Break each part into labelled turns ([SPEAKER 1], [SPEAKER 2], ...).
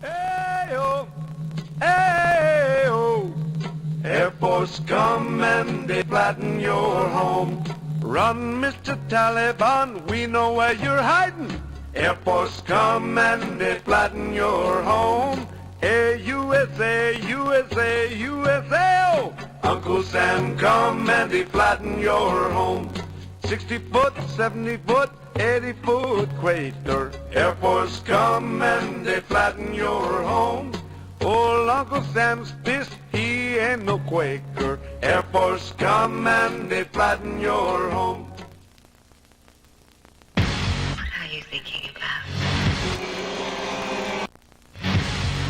[SPEAKER 1] Hey-oh, hey-oh. Air Force come and they flatten your home. Run, Mr. Taliban, we know where you're hiding. Air Force come and they flatten your home. Hey, USA, USA, USA, oh. Uncle Sam come and they flatten your home. 60 foot, 70 foot, 80 foot equator. Air Force come and they flatten your home. Old Uncle Sam's pissed, he ain't no Quaker. Air Force come and they flatten your home.
[SPEAKER 2] What are you thinking about?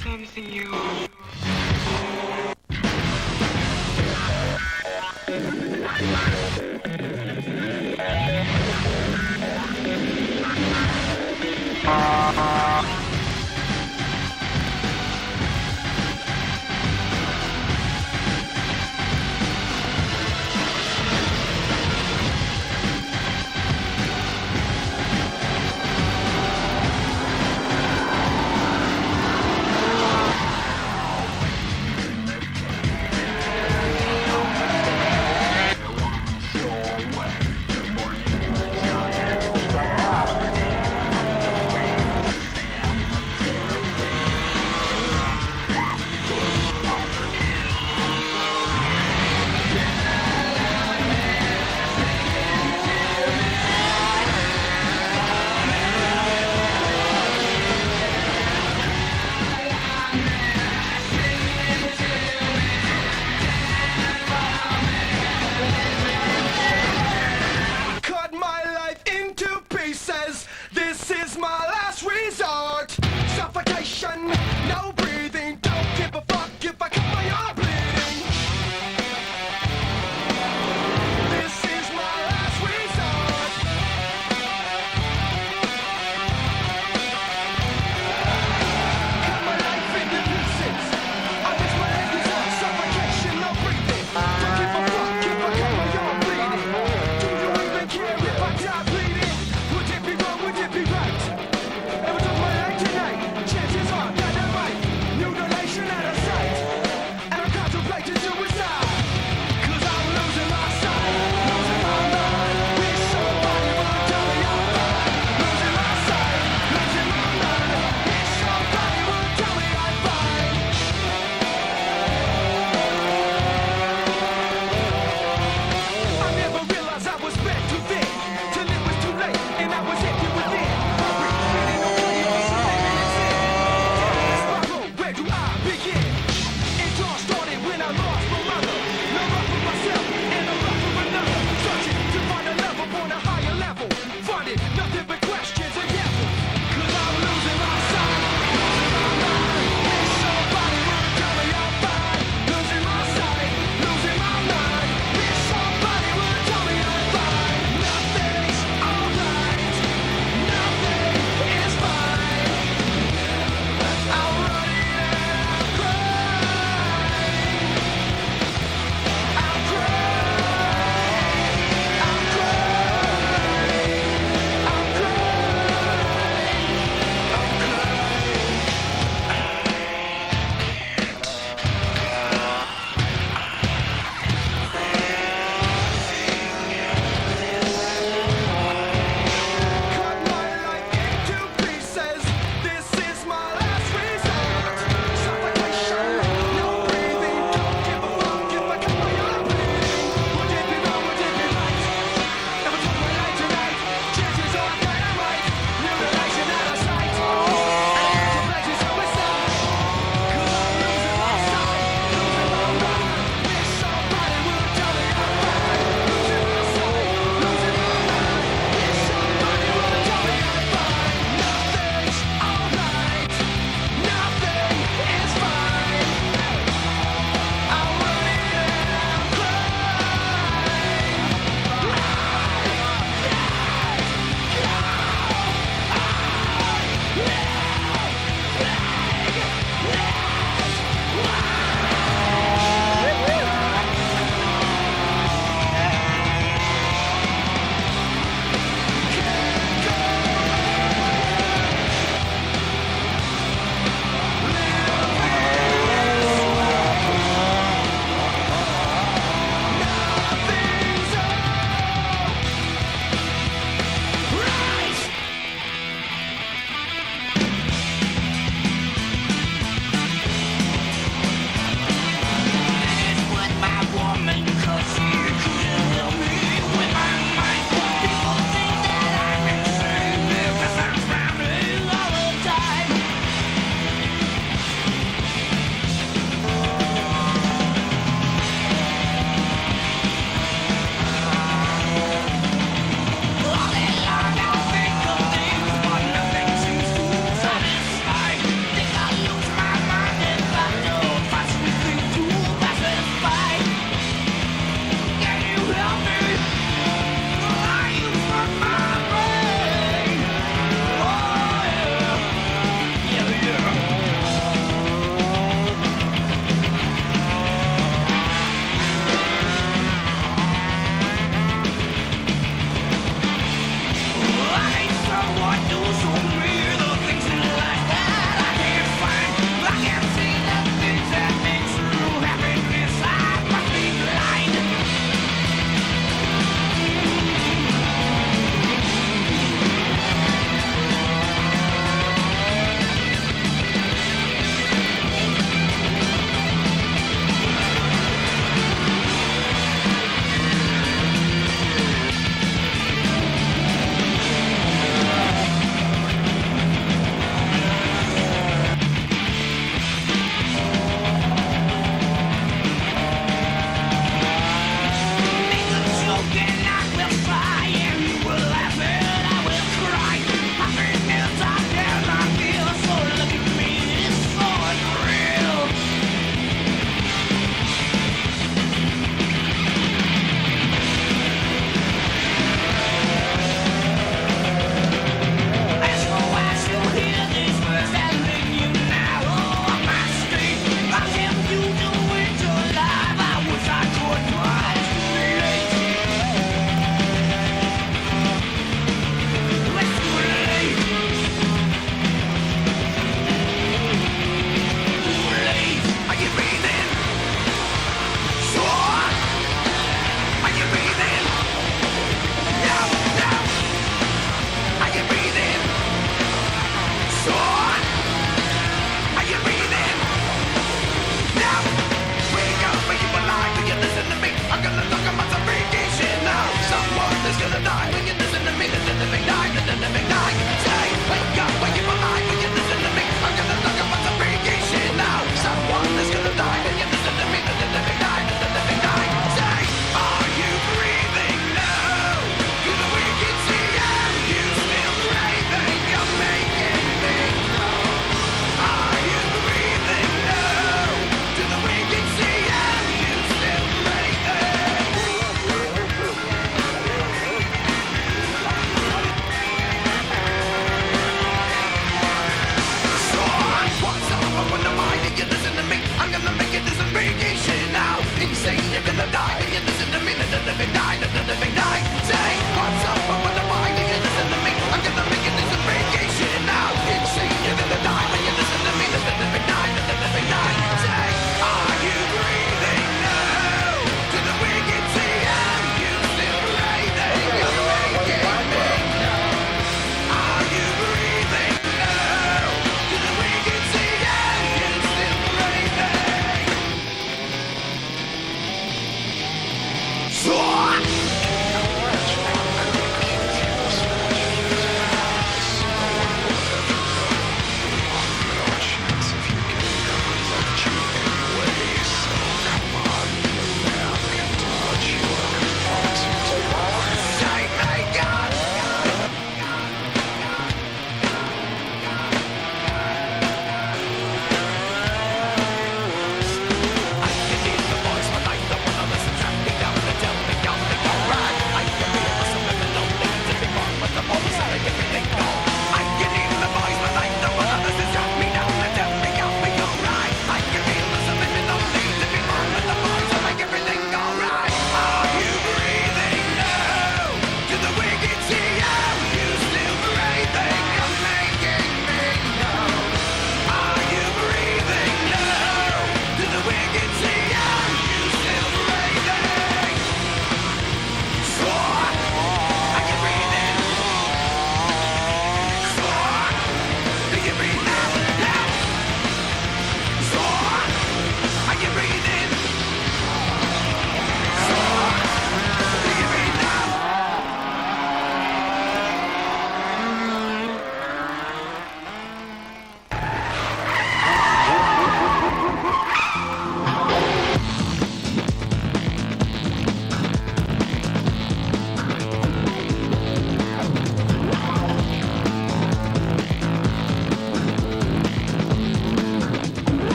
[SPEAKER 2] Promising you.
[SPEAKER 3] This is my last resort. Suffocation, no breathing. Don't give a fuck if I cut my arm bleeding. This is my last resort. Cut my life into pieces. I miss my last resort. Suffocation, no breathing. Don't give a fuck if I cut my arm bleeding. Do you even care if I die bleeding? Would it be wrong? Would it be right? Every time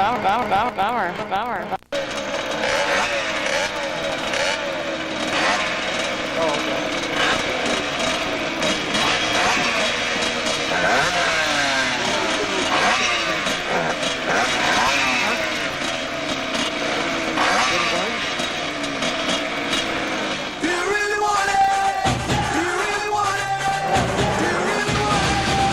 [SPEAKER 4] Bummer.
[SPEAKER 3] Do you really want it? Do you really want it? Do you really want it?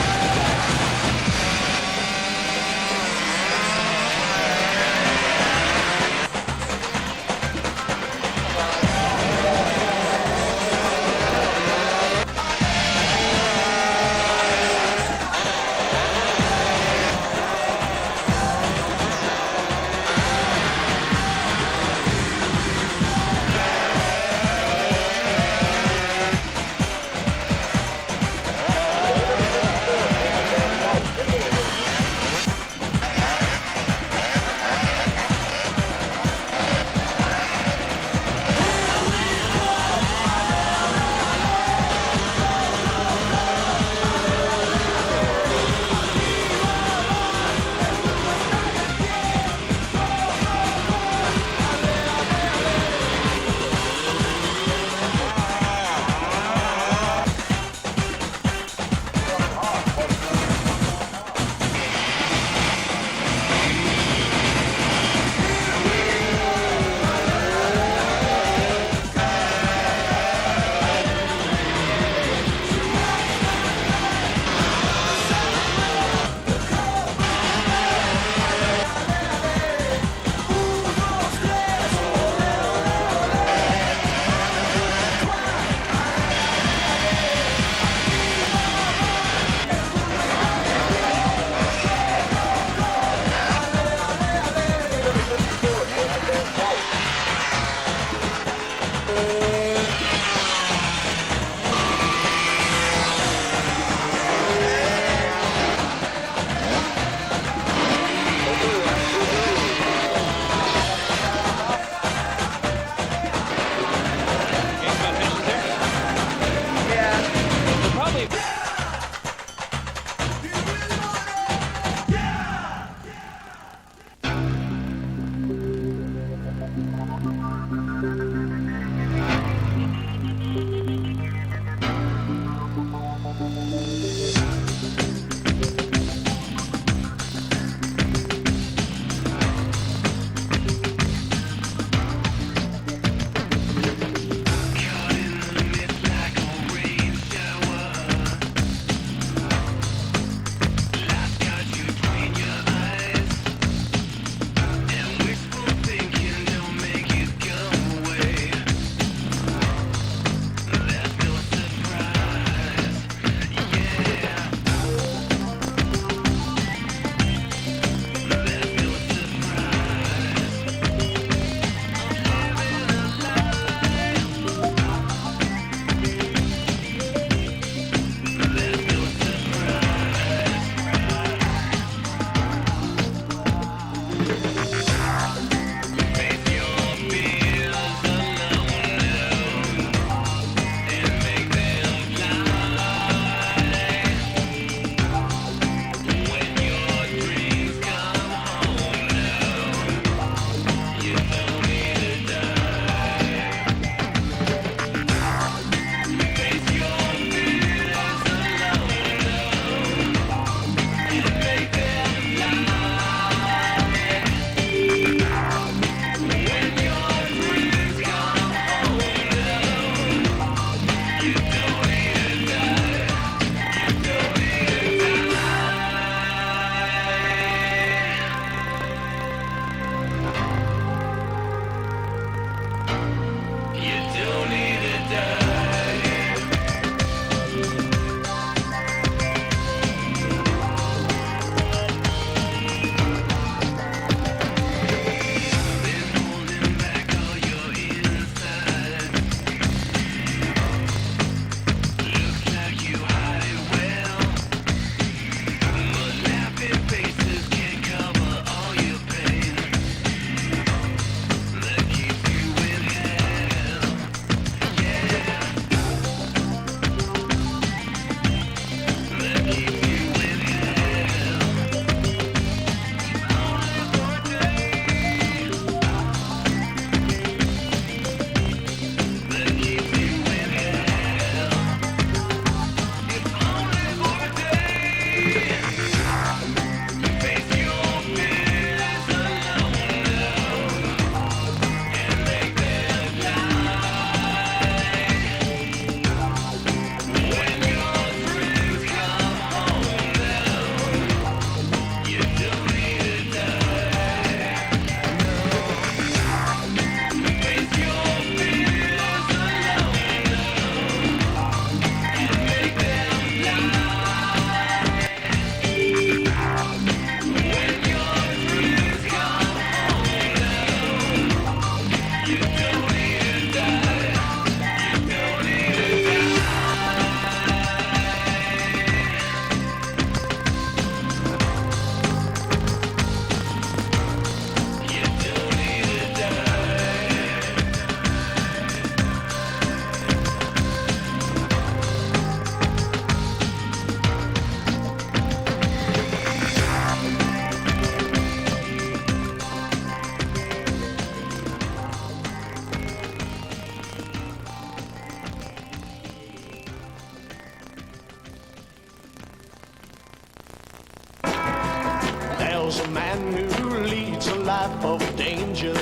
[SPEAKER 3] was a man who leads a life of danger.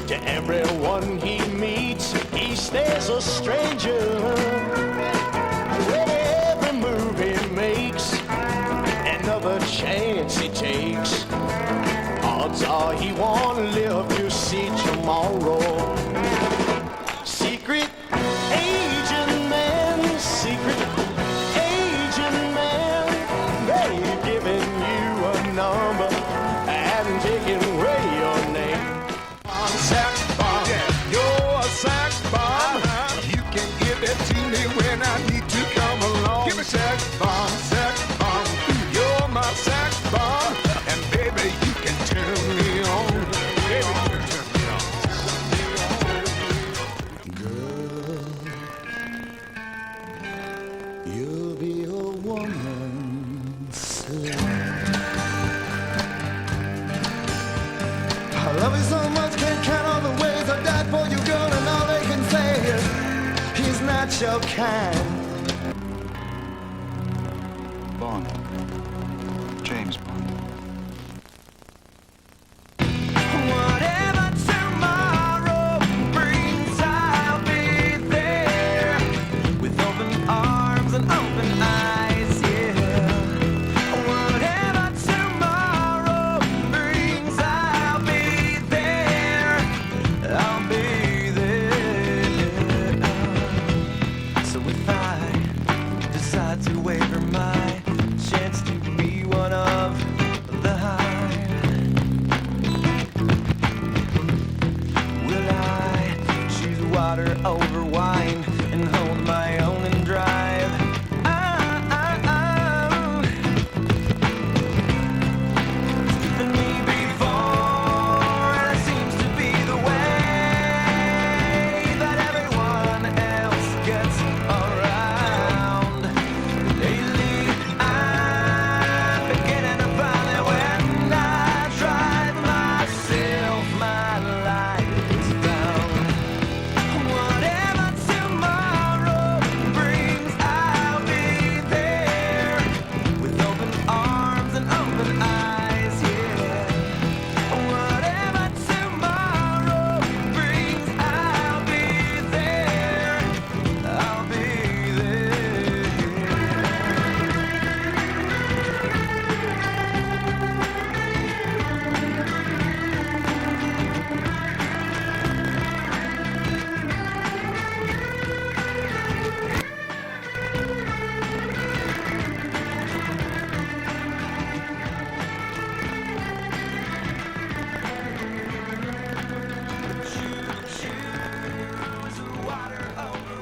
[SPEAKER 3] To everyone he meets, he stays a stranger. With every move he makes, another chance he takes, odds are he won't live to see tomorrow. Secret agent man, secret agent man, they've given you a number and taken away your name.
[SPEAKER 1] Sax bomb, yeah, you're a sax bomb. You can give it to me when I need to come along. Give me sax bomb, you're my sax bomb, and baby you can turn me on. Baby, you can turn me on.
[SPEAKER 3] Girl, you'll be a woman soon. I love you so much, can't count all the ways I died for you, girl, and all they can say is he's not your kind.
[SPEAKER 4] Bond. James Bond.
[SPEAKER 3] Whatever tomorrow brings, I'll be there with open arms and open eyes, yeah. Whatever tomorrow brings, I'll be there. I'll be there. So if I decide to waver my chance to be one of the hive, will I choose water over wine and hold my own and drive? Keeping me before, and it seems to be the way that everyone else gets around. Lately, I'm beginning to find that when I drive myself, my life is found. Whatever tomorrow brings, I'll be there with open arms and open eyes, yeah. Whatever tomorrow brings, I'll be there. I'll be there. Choose water over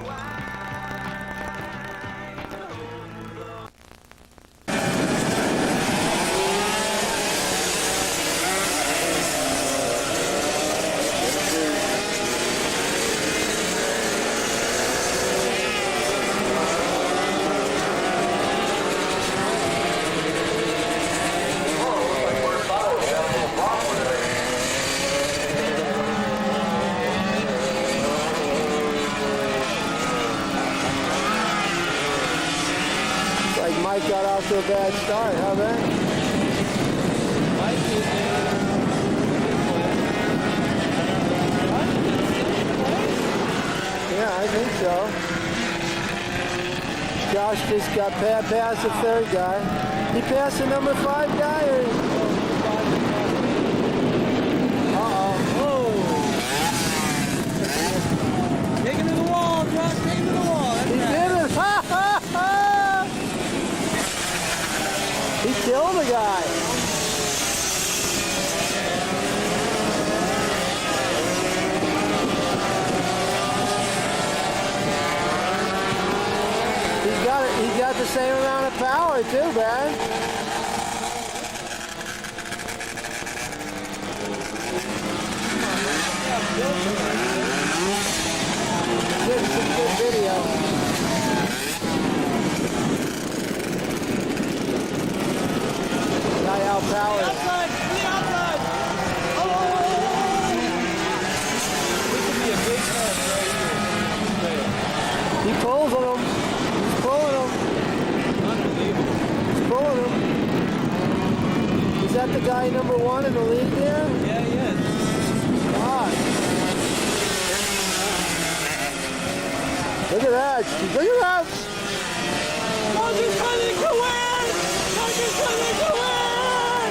[SPEAKER 5] Like Mike got off to a bad start, huh, man? Yeah, I think so. Josh just got past the third guy. He passed the number 5 guy, or? Uh-oh.
[SPEAKER 6] Take him to the wall, Josh. Take him to the wall. That's
[SPEAKER 5] He
[SPEAKER 6] right.
[SPEAKER 5] did it! Ha ha ha! He killed the guy. He got the same amount of power too, man. Good video. Guy outpowered.
[SPEAKER 6] Outside. To the outside. Oh! This would be a big mess right here.
[SPEAKER 5] He pulls on him. He's pulling him.
[SPEAKER 6] Unbelievable.
[SPEAKER 5] He's pulling him. that the guy number 1 in the league there?
[SPEAKER 6] Yeah, he is.
[SPEAKER 5] God. Look at that. Look at that.
[SPEAKER 6] Dodgers coming to win! Dodgers coming to win!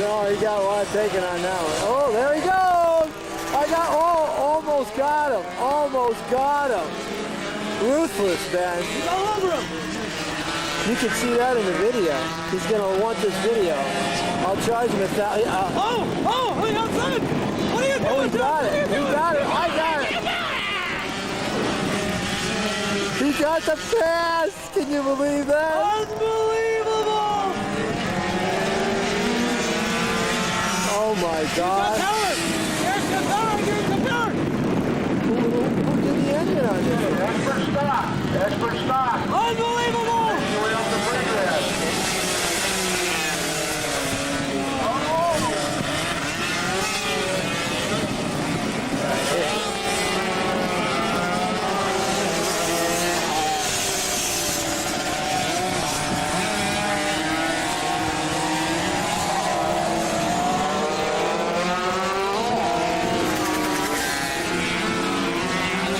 [SPEAKER 5] No, he got one taken on that one. Oh, there he goes. Almost got him. Almost got him. Ruthless, Ben.
[SPEAKER 6] He's all over him!
[SPEAKER 5] You can see that in the video. He's going to want this video. I'll charge him $1,000.
[SPEAKER 6] Oh, wait, outside! What are you doing?
[SPEAKER 5] Oh, he got it. He got it. I got it. He got the pass. Can you believe that?
[SPEAKER 6] Unbelievable!
[SPEAKER 5] Oh, my God.
[SPEAKER 6] Here's the power! Here's the power!
[SPEAKER 5] Who did the engine on this?
[SPEAKER 1] Expert stock.
[SPEAKER 6] Unbelievable!
[SPEAKER 1] Way off the brake pad.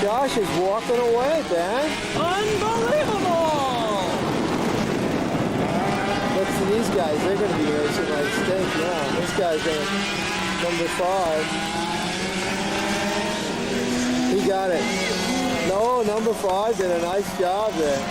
[SPEAKER 5] Josh is walking away, Ben.
[SPEAKER 6] Unbelievable!
[SPEAKER 5] Look to these guys. They're going to be racing like stink now. This guy's going to number 5. He got it. No, number 5 did a nice job there.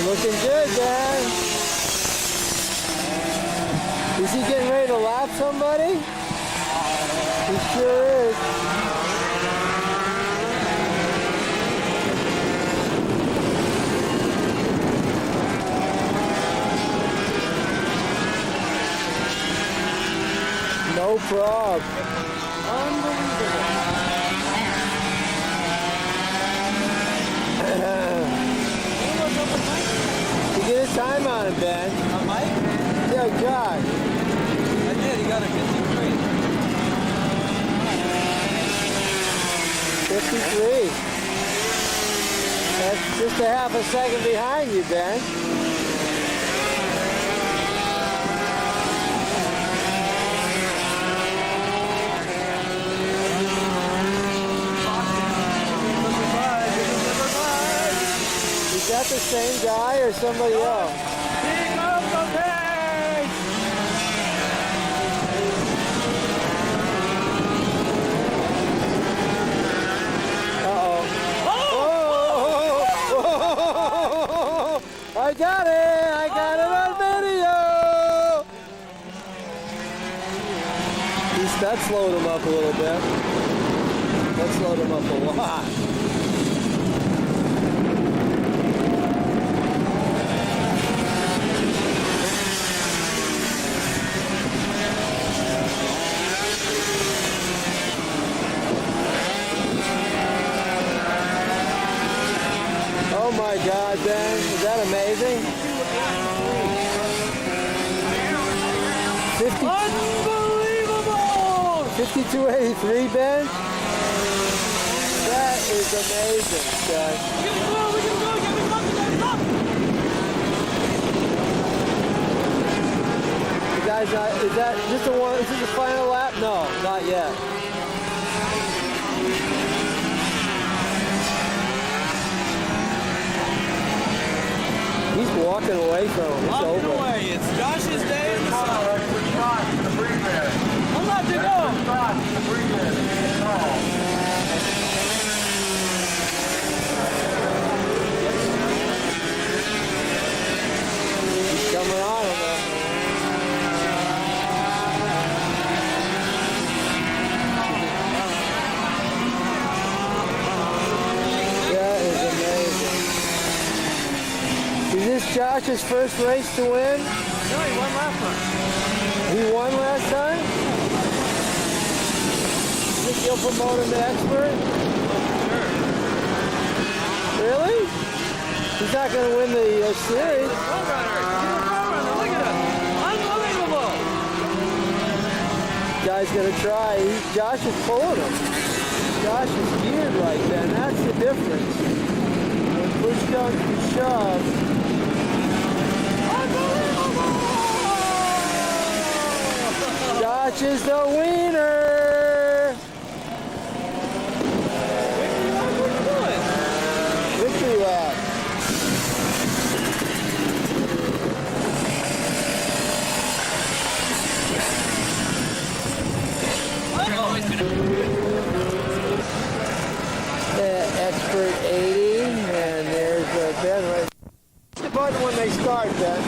[SPEAKER 5] Looking good, Dan. Is he getting ready to lap somebody? He sure is. No prob. Unbelievable. Get a time on him, Ben.
[SPEAKER 6] On Mike?
[SPEAKER 5] Yeah, God.
[SPEAKER 6] I did, he got a 53.
[SPEAKER 5] 53. That's just a half a second behind you, Ben. Is that the same guy or somebody else?
[SPEAKER 6] Here comes the pace!
[SPEAKER 5] Uh-oh. Oh! I got it! I got it on video! That slowed him up a little bit. That slowed him up a lot. Oh my God, Ben, is that amazing? 52.83, Ben? That is amazing, guys. You guys, is that just the one? Is this the final lap? No, not yet. He's walking away from him. It's
[SPEAKER 6] Walking
[SPEAKER 5] over.
[SPEAKER 6] away. It's Josh's day in the sun. Hold on to go.
[SPEAKER 5] He's coming on him. That is amazing. Is this Josh's first race to win?
[SPEAKER 6] No, he won last time.
[SPEAKER 5] He won last time?
[SPEAKER 6] This
[SPEAKER 5] think you'll promote him to expert? Really? He's not going to win the series.
[SPEAKER 6] Look at him. Unbelievable.
[SPEAKER 5] Guy's going to try. Josh is pulling him. Josh is geared right then. That's the difference. When push comes to shove. Unbelievable! Josh is the wiener. Victory lap. Expert 80, and there's Ben right. Push the button when they start, Ben.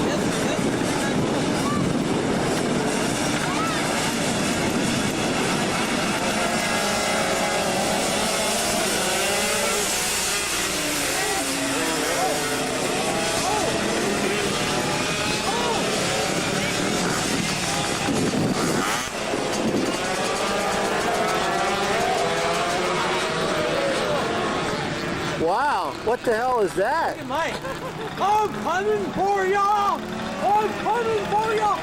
[SPEAKER 5] Wow, what the hell is that?
[SPEAKER 6] Mike, I'm coming for y'all. I'm coming for y'all.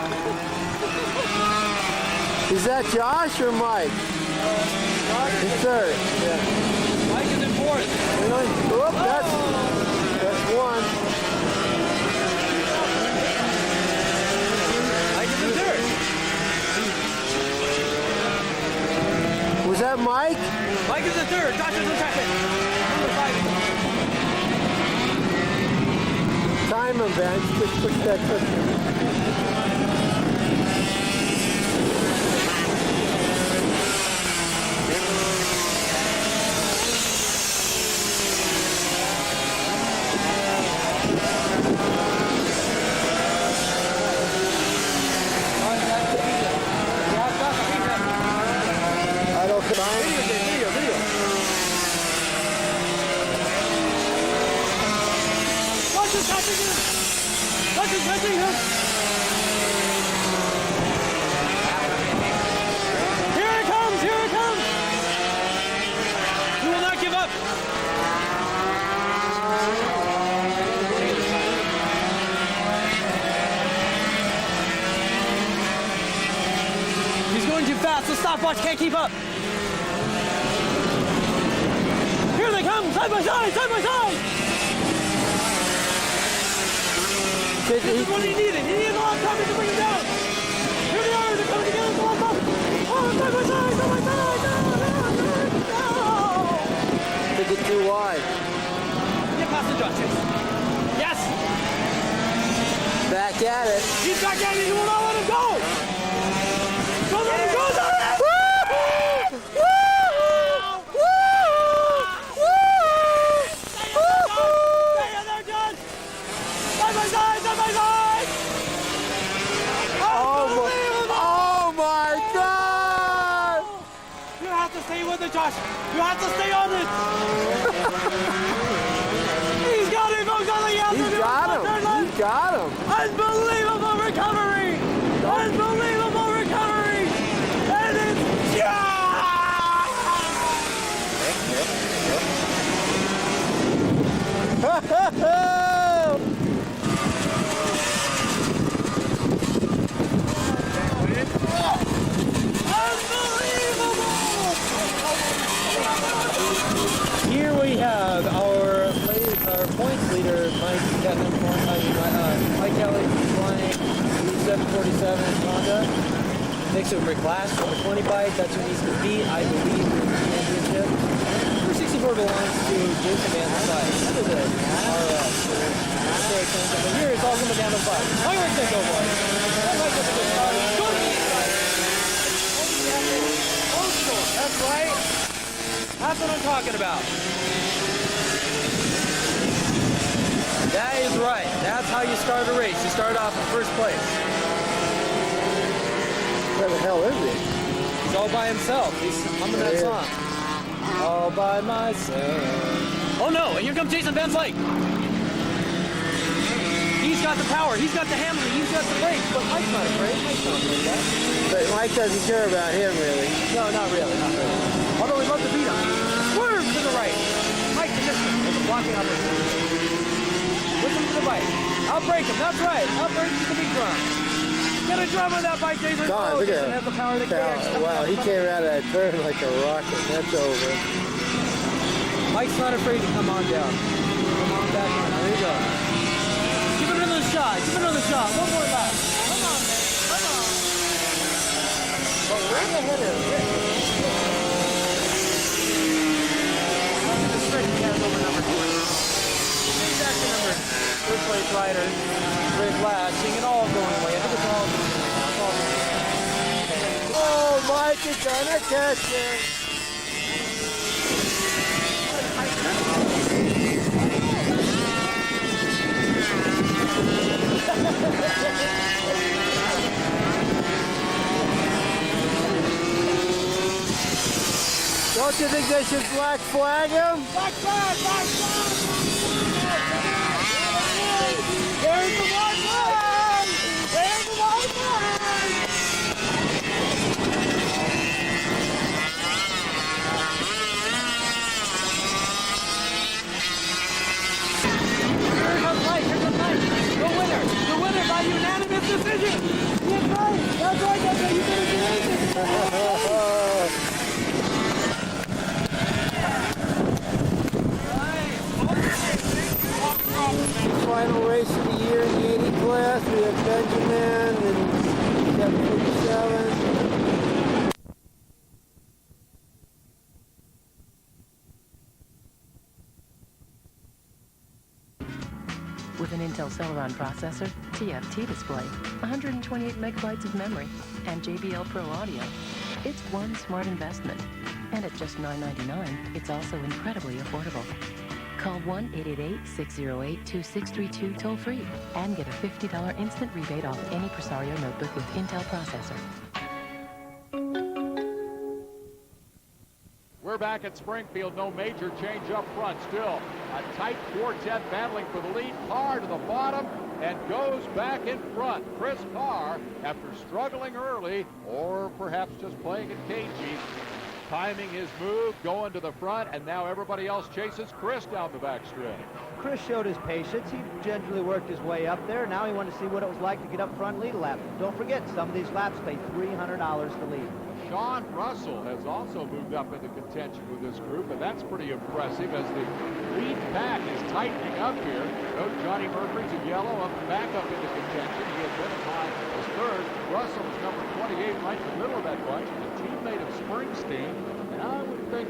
[SPEAKER 5] Is that Josh or Mike? In third. Yeah.
[SPEAKER 6] Mike is in fourth.
[SPEAKER 5] Really? Oop, that's one.
[SPEAKER 6] Mike is in third.
[SPEAKER 5] Was that Mike?
[SPEAKER 6] Mike is in third. Josh is in second. Number 5.
[SPEAKER 5] Time him, Ben. Just push that cushion. I don't think
[SPEAKER 6] Video. Watch him touching him. Watch him touching him. Here it comes. Here it comes. We will not give up. He's going too fast. The stopwatch can't keep up. Here they come, side by side, side by side. This is what he needed. He needed a lot of time to bring him down. Here they are. They're coming together. Oh, side by side, side by side. No.
[SPEAKER 5] Took it too wide.
[SPEAKER 6] Get past the Josh. Yes.
[SPEAKER 5] Back at it.
[SPEAKER 6] He's back at it. He will not let him go. Don't let him go. Don't let him go. Stay with it, Josh. You have to stay on it. He's got it, folks. All he has to do is
[SPEAKER 5] got him. He's got him.
[SPEAKER 6] Unbelievable recovery. Unbelievable recovery. And it's Here we have our points leader, Mike Kelly, flying the 747 Honda. Next to Rick Glass from the 20 bike. That's who needs to beat, I believe, in the championship. Number 64 belongs to Jason Van Site. That is a RS. Very expensive. But here it's all coming down the bike. I'm going to take over. That might get a good start. Go to the inside. That's right. That's what I'm talking about. That is right. That's how you start a race. You start off in first place.
[SPEAKER 5] Where the hell is he?
[SPEAKER 6] He's all by himself. He's humming that song. All by myself. Oh no, and here comes Jason Van Slyke. He's got the power. He's got the handling. He's got the brakes. But Mike's not afraid. Mike's not afraid of that.
[SPEAKER 5] But Mike doesn't care about him, really.
[SPEAKER 6] No, not really. Not really. break him. That's right. Up breaks the big drum. Get a drum on that bike, Jason.
[SPEAKER 5] God, look at
[SPEAKER 6] doesn't have the power that carries.
[SPEAKER 5] Wow, he came out of that turn like a rocket. That's over.
[SPEAKER 6] Mike's not afraid to come on down. Come on back on. There you go. Give it another shot. Give it another shot. One more lap. Come on, man. Come on. But right ahead of Rick. Look at the straight he has over number 20. He's back to number third place rider. Rick last. Seeing it all going away. I think it's all going away. It's all going away.
[SPEAKER 5] Oh, Mike is gonna catch it. Don't you think they should black flag him? Black flag! Black flag! There's the white flag! There's the white flag!
[SPEAKER 6] Here comes Mike. Here comes Mike. The winner. The winner by unanimous decision. That's right. That's right. That's right. You did it.
[SPEAKER 5] Final race of the year in the 80 class. We have Benjamin and 747.
[SPEAKER 7] With an Intel Celeron processor, TFT display, 128 megabytes of memory, and JBL Pro audio, it's one smart investment. And at just $9.99, it's also incredibly affordable. Call 1-888-608-2632 toll-free and get a $50 instant rebate off any Presario notebook with Intel processor.
[SPEAKER 8] We're back at Springfield. No major change up front. Still a tight quartet battling for the lead. Carr to the bottom and goes back in front. Chris Carr, after struggling early or perhaps just playing it cagey, timing his move, going to the front, and now everybody else chases Chris down the backstretch.
[SPEAKER 9] Chris showed his patience. He gingerly worked his way up there. Now he wanted to see what it was like to get up front and lead a lap. Don't forget, some of these laps pay $300 to lead.
[SPEAKER 8] Sean Russell has also moved up into contention with this group, and that's pretty impressive as the lead pack is tightening up here. Note Johnny Murphy's in yellow, back up into contention. He had been as high as third. Russell is number 28, right in the middle of that bunch, and a teammate of Springsteen. And I would think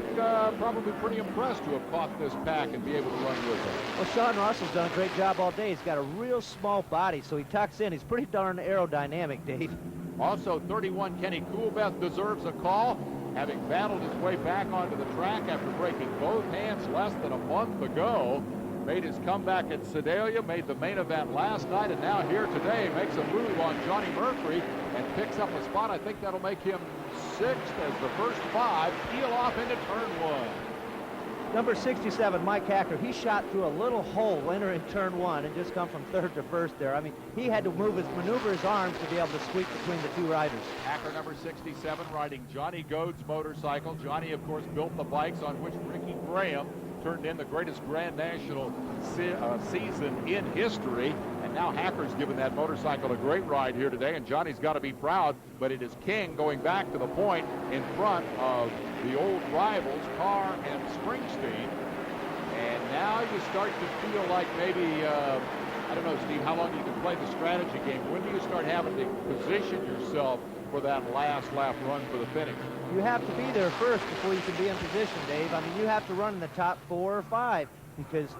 [SPEAKER 8] probably pretty impressed to have caught this pack and be able to run with it.
[SPEAKER 9] Well, Sean Russell's done a great job all day. He's got a real small body, so he tucks in. He's pretty darn aerodynamic, Dave.
[SPEAKER 8] Also, 31 Kenny Coolbeth deserves a call, having battled his way back onto the track after breaking both hands less than a month ago. Made his comeback at Sedalia, made the main event last night, and now here today makes a move on Johnny Murphy and picks up a spot. I think that'll make him sixth as the first five peel off into turn one.
[SPEAKER 9] Number 67, Mike Hacker, he shot through a little hole entering turn one and just come from third to first there. I mean, he had to maneuver his arms to be able to squeak between the two riders.
[SPEAKER 8] Hacker number 67 riding Johnny Goad's motorcycle. Johnny, of course, built the bikes on which Ricky Graham turned in the greatest Grand National season in history. And now Hacker's given that motorcycle a great ride here today, and Johnny's got to be proud, but it is King going back to the point in front of the old rivals, Carr and Springsteen. And now you start to feel like maybe, I don't know, Steve, how long you can play the strategy game. When do you start having to position yourself for that last lap run for the finish?
[SPEAKER 9] You have to be there first before you can be in position, Dave. I mean, you have to run in the top 4 or 5 because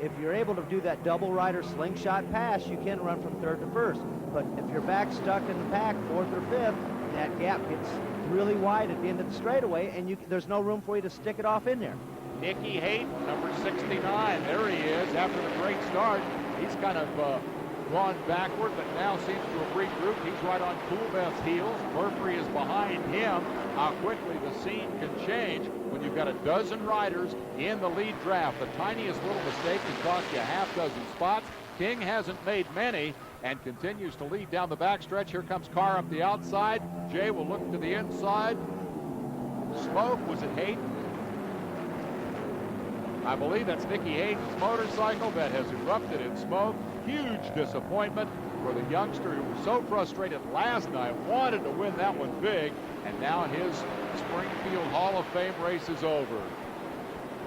[SPEAKER 9] if you're able to do that double rider slingshot pass, you can run from third to first. But if you're back stuck in the pack, 4th or 5th, that gap gets really wide at the end of the straightaway, and there's no room for you to stick it off in there.
[SPEAKER 8] Nicky Hayden, number 69, there he is. After the great start, he's kind of gone backward, but now seems to have regrouped. He's right on Coolbeth's heels. Murphy is behind him. How quickly the scene can change when you've got a dozen riders in the lead draft. The tiniest little mistake can cost you a half dozen spots. King hasn't made many and continues to lead down the backstretch. Here comes Carr up the outside. Jay will look to the inside. Smoke, was it Hayden? I believe that's Nicky Hayden's motorcycle that has erupted in smoke. Huge disappointment for the youngster who was so frustrated last night, wanted to win that one big, and now his Springfield Hall of Fame race is over.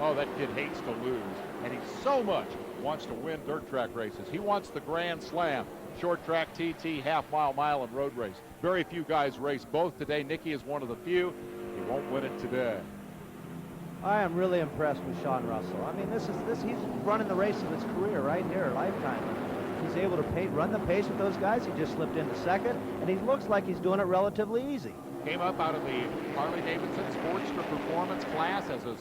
[SPEAKER 8] Oh, that kid hates to lose, and he so much wants to win dirt track races. He wants the Grand Slam, short track, TT, half mile, mile, and road race. Very few guys race both today. Nicky is one of the few. He won't win it today.
[SPEAKER 9] I am really impressed with Sean Russell. I mean, he's running the race of his career right here, lifetime. He's able to run the pace with those guys. He just slipped into second, and he looks like he's doing it relatively easy.
[SPEAKER 8] Came up out of the Harley-Davidson Sportster Performance class as a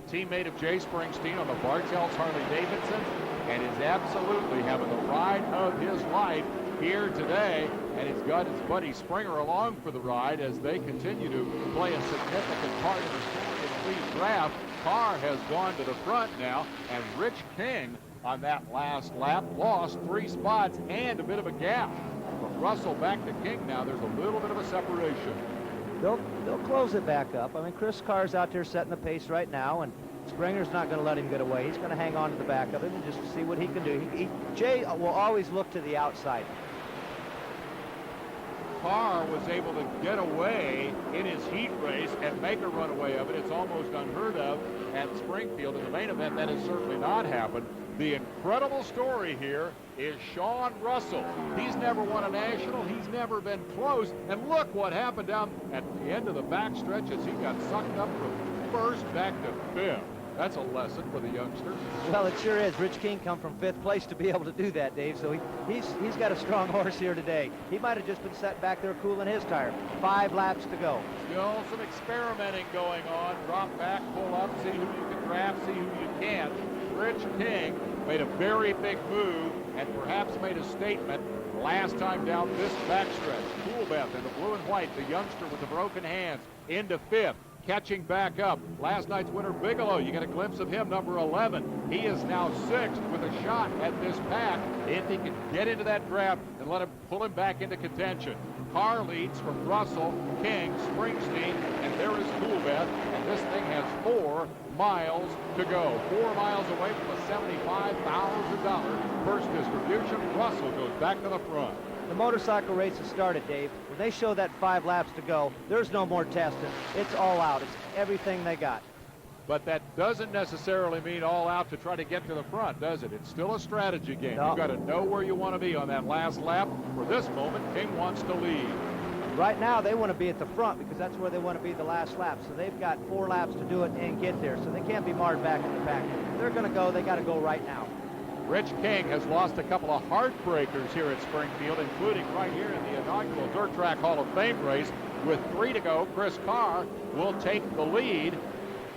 [SPEAKER 8] teammate of Jay Springsteen on the Bartels Harley-Davidson, and is absolutely having the ride of his life here today, and he's got his buddy Springer along for the ride as they continue to play a significant part in the story of the lead draft. Carr has gone to the front now, and Rich King on that last lap lost 3 spots and a bit of a gap. From Russell back to King now, there's a little bit of a separation.
[SPEAKER 9] They'll close it back up. I mean, Chris Carr's out there setting the pace right now, and Springer's not going to let him get away. He's going to hang on to the back of him and just see what he can do. Jay will always look to the outside.
[SPEAKER 8] Carr was able to get away in his heat race and make a runaway of it. It's almost unheard of at Springfield. In the main event, that has certainly not happened. The incredible story here is Sean Russell. He's never won a national. He's never been close. And look what happened down at the end of the backstretch as he got sucked up from first back to fifth. That's a lesson for the youngster.
[SPEAKER 9] Well, it sure is. Rich King come from 5th place to be able to do that, Dave. So he's got a strong horse here today. He might have just been set back there cooling his tire. 5 laps to go.
[SPEAKER 8] Still some experimenting going on. Drop back, pull up, see who you can draft, see who you can't. Rich King made a very big move and perhaps made a statement last time down this backstretch. Coolbeth in the blue and white, the youngster with the broken hands, into 5th. Catching back up. Last night's winner, Bigelow. You get a glimpse of him, number 11. He is now 6th with a shot at this pack if he can get into that draft and let him pull him back into contention. Carr leads from Russell, King, Springsteen, and there is Coolbeth. And this thing has 4 miles to go. 4 miles away from a $75,000 first distribution. Russell goes back to the front.
[SPEAKER 9] The motorcycle race has started, Dave. When they show that 5 laps to go, there's no more testing. It's all out. It's everything they got.
[SPEAKER 8] But that doesn't necessarily mean all out to try to get to the front, does it? It's still a strategy game.
[SPEAKER 9] No.
[SPEAKER 8] You've got to know where you want to be on that last lap. For this moment, King wants to lead.
[SPEAKER 9] Right now, they want to be at the front because that's where they want to be the last lap. So they've got 4 laps to do it and get there. So they can't be marred back in the pack. If they're going to go, they got to go right now.
[SPEAKER 8] Rich King has lost a couple of heartbreakers here at Springfield, including right here in the inaugural Dirt Track Hall of Fame race. With 3 to go, Chris Carr will take the lead.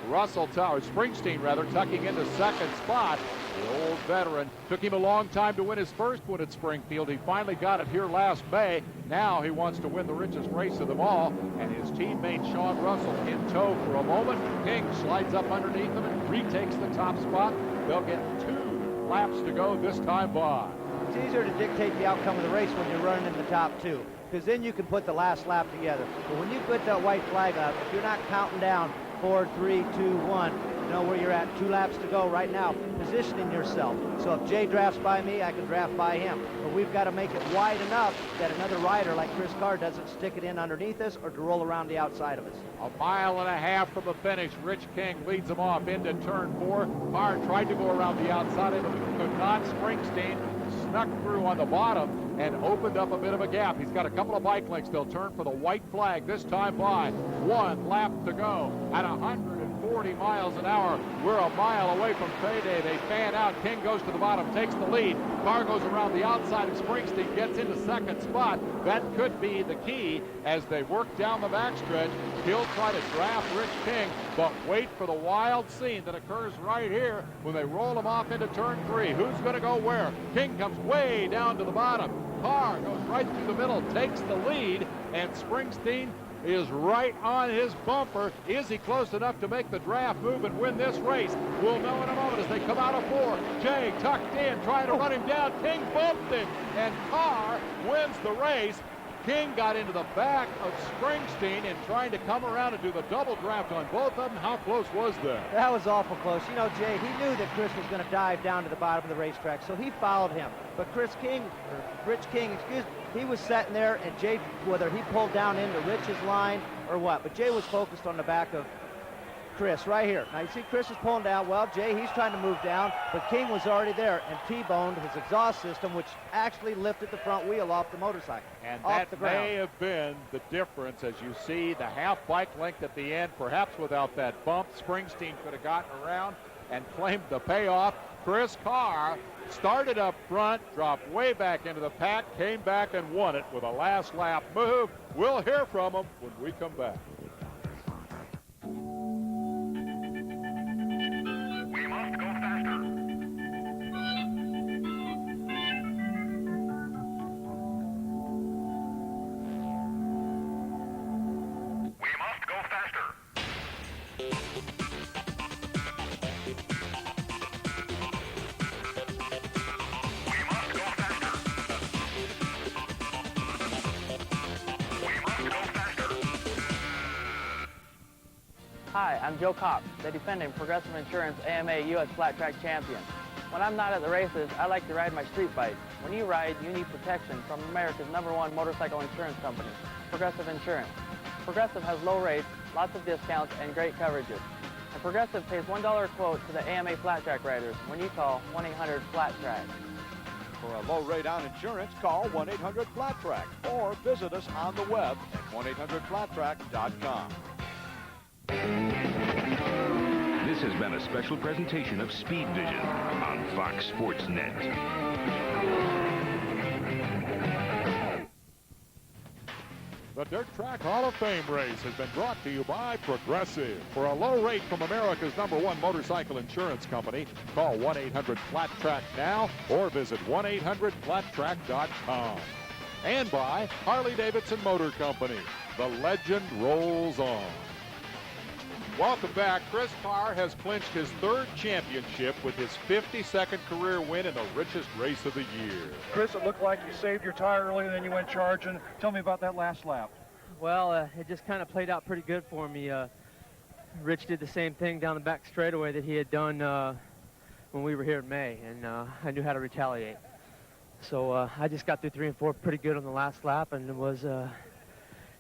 [SPEAKER 8] Springsteen tucking into 2nd spot. The old veteran. Took him a long time to win his first one at Springfield. He finally got it here last May. Now he wants to win the richest race of them all. And his teammate Sean Russell in tow for a moment. King slides up underneath him and retakes the top spot. They'll get 2 laps to go this time by.
[SPEAKER 9] It's easier to dictate the outcome of the race when you're running in the top 2, because then you can put the last lap together. But when you put that white flag up, if you're not counting down 4, 3, 2, 1, you know where you're at. 2 laps to go right now, positioning yourself. So if Jay drafts by me, I can draft by him. But we've got to make it wide enough that another rider like Chris Carr doesn't stick it in underneath us or to roll around the outside of us.
[SPEAKER 8] 1.5 miles from the finish. Rich King leads them off into turn 4. Carr tried to go around the outside of him, could not. Springsteen snuck through on the bottom and opened up a bit of a gap. He's got a couple of bike links. They'll turn for the white flag this time by. 1 lap to go at 140 miles an hour. We're a mile away from payday. They fan out. King goes to the bottom, takes the lead. Carr goes around the outside of Springsteen, gets into 2nd spot. That could be the key as they work down the backstretch. He'll try to draft Rich King, but wait for the wild scene that occurs right here when they roll him off into turn 3. Who's going to go where? King comes way down to the bottom. Carr goes right through the middle, takes the lead, and Springsteen is right on his bumper. Is he close enough to make the draft move and win this race? We'll know in a moment as they come out of 4. Jay tucked in, trying to run him down. King bumped him, and Carr wins the race. King got into the back of Springsteen and trying to come around and do the double draft on both of them. How close was that?
[SPEAKER 9] That was awful close. You know, Jay, he knew that Chris was going to dive down to the bottom of the racetrack, so he followed him. But Rich King, he was sitting there, and Jay, whether he pulled down into Rich's line or what, but Jay was focused on the back of Chris right here. Now you see Chris is pulling down. Well, Jay, he's trying to move down, but King was already there and T-boned his exhaust system, which actually lifted the front wheel off the motorcycle.
[SPEAKER 8] And
[SPEAKER 9] off
[SPEAKER 8] that
[SPEAKER 9] the ground.
[SPEAKER 8] may have been the difference, as you see the half bike length at the end. Perhaps without that bump, Springsteen could have gotten around and claimed the payoff. Chris Carr started up front, dropped way back into the pack, came back and won it with a last lap move. We'll hear from him when we come back.
[SPEAKER 3] We must go faster. We must go faster. We must go faster. We must go faster.
[SPEAKER 10] Hi, I'm Joe Kopp, the defending Progressive Insurance AMA U.S. Flat Track Champion. When I'm not at the races, I like to ride my street bike. When you ride, you need protection from America's #1 motorcycle insurance company, Progressive Insurance. Progressive has low rates, lots of discounts, and great coverages. And Progressive pays $1 a quote to the AMA Flat Track riders when you call 1-800-FLAT-TRACK.
[SPEAKER 8] For a low rate on insurance, call 1-800-FLAT-TRACK or visit us on the web at 1-800-FLATTRACK.com.
[SPEAKER 11] This has been a special presentation of Speed Vision on Fox Sports Net.
[SPEAKER 8] The Dirt Track Hall of Fame race has been brought to you by Progressive. For a low rate from America's #1 motorcycle insurance company, call 1-800-FLAT-TRACK now or visit 1-800-FLATTRACK.com. And by Harley-Davidson Motor Company. The legend rolls on. Welcome back. Chris Carr has clinched his 3rd championship with his 52nd career win in the richest race of the year.
[SPEAKER 12] Chris, it looked like you saved your tire early and then you went charging. Tell me about that last lap.
[SPEAKER 6] Well, it just kind of played out pretty good for me. Rich did the same thing down the back straightaway that he had done when we were here in May, and I knew how to retaliate. So I just got through 3 and 4 pretty good on the last lap, and was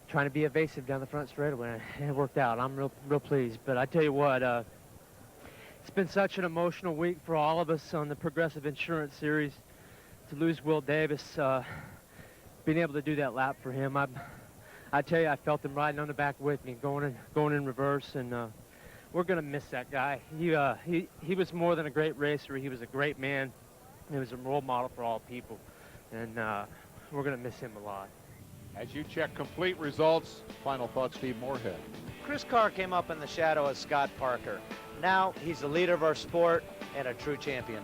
[SPEAKER 6] trying to be evasive down the front straightaway, and it worked out. I'm real pleased. But I tell you what, it's been such an emotional week for all of us on the Progressive Insurance Series. To lose Will Davis, being able to do that lap for him, I tell you, I felt him riding on the back with me, going in reverse, and we're gonna miss that guy. He was more than a great racer. He was a great man. He was a role model for all people, and we're gonna miss him a lot.
[SPEAKER 8] As you check complete results, final thoughts, Steve Moorhead.
[SPEAKER 9] Chris Carr came up in the shadow of Scott Parker. Now he's the leader of our sport and a true champion.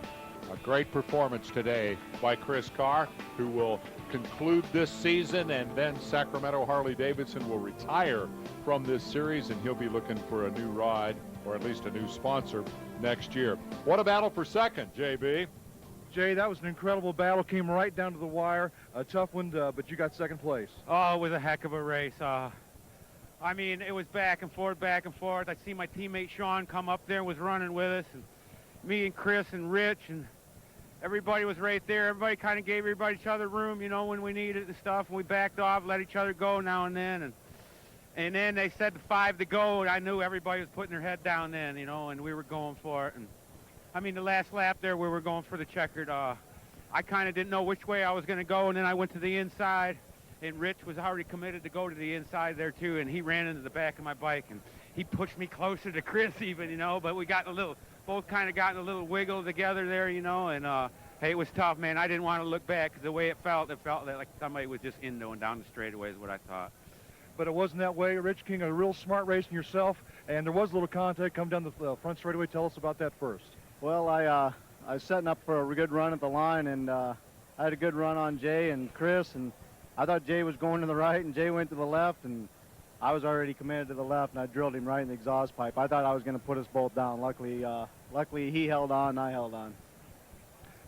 [SPEAKER 8] A great performance today by Chris Carr, who will conclude this season, and then Sacramento Harley-Davidson will retire from this series, and he'll be looking for a new ride, or at least a new sponsor, next year. What a battle for second, JB.
[SPEAKER 12] Jay, that was an incredible battle. Came right down to the wire. A tough one, but you got second place.
[SPEAKER 13] Oh, it was a heck of a race. I mean, it was back and forth, back and forth. I see my teammate Sean come up there and was running with us, and me and Chris and Rich, and everybody was right there. Everybody kind of gave everybody each other room, you know, when we needed and stuff, and we backed off, let each other go now and then. And then they said 5 to go, and I knew everybody was putting their head down then, you know, and we were going for it. And I mean, the last lap there, we were going for the checkered. I kind of didn't know which way I was going to go, and then I went to the inside, and Rich was already committed to go to the inside there, too, and he ran into the back of my bike, and he pushed me closer to Chris even, you know, but we got both kind of got in a little wiggle together there, you know, and hey, it was tough, man. I didn't want to look back, because the way it felt like somebody was just going down the straightaway is what I thought.
[SPEAKER 12] But it wasn't that way. Rich King, a real smart racing yourself, and there was a little contact come down the front straightaway. Tell us about that first.
[SPEAKER 5] Well, I was setting up for a good run at the line, and I had a good run on Jay and Chris, and I thought Jay was going to the right, and Jay went to the left, and I was already committed to the left, and I drilled him right in the exhaust pipe. I thought I was going to put us both down. Luckily, he held on, and I held on.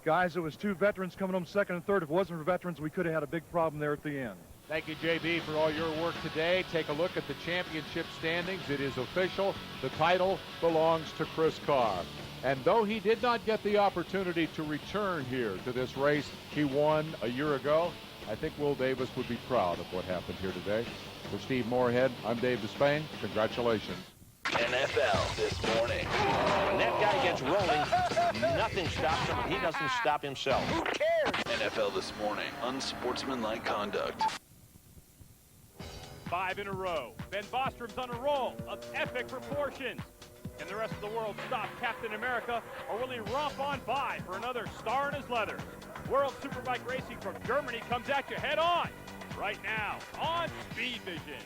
[SPEAKER 12] Guys, it was 2 veterans coming home second and third. If it wasn't for veterans, we could have had a big problem there at the end.
[SPEAKER 8] Thank you, JB, for all your work today. Take a look at the championship standings. It is official. The title belongs to Chris Carr. And though he did not get the opportunity to return here to this race he won a year ago, I think Will Davis would be proud of what happened here today. For Steve Moorhead, I'm Dave Despain. Congratulations.
[SPEAKER 14] NFL this morning. When that guy gets rolling, nothing stops him, and he doesn't stop himself. Who cares?
[SPEAKER 4] NFL this morning. Unsportsmanlike conduct.
[SPEAKER 15] 5 in a row. Ben Bostrom's on a roll of epic proportions. Can the rest of the world stop Captain America, or will he romp on by for another star in his leather? World Superbike Racing from Germany comes at you head on right now on Speed Vision.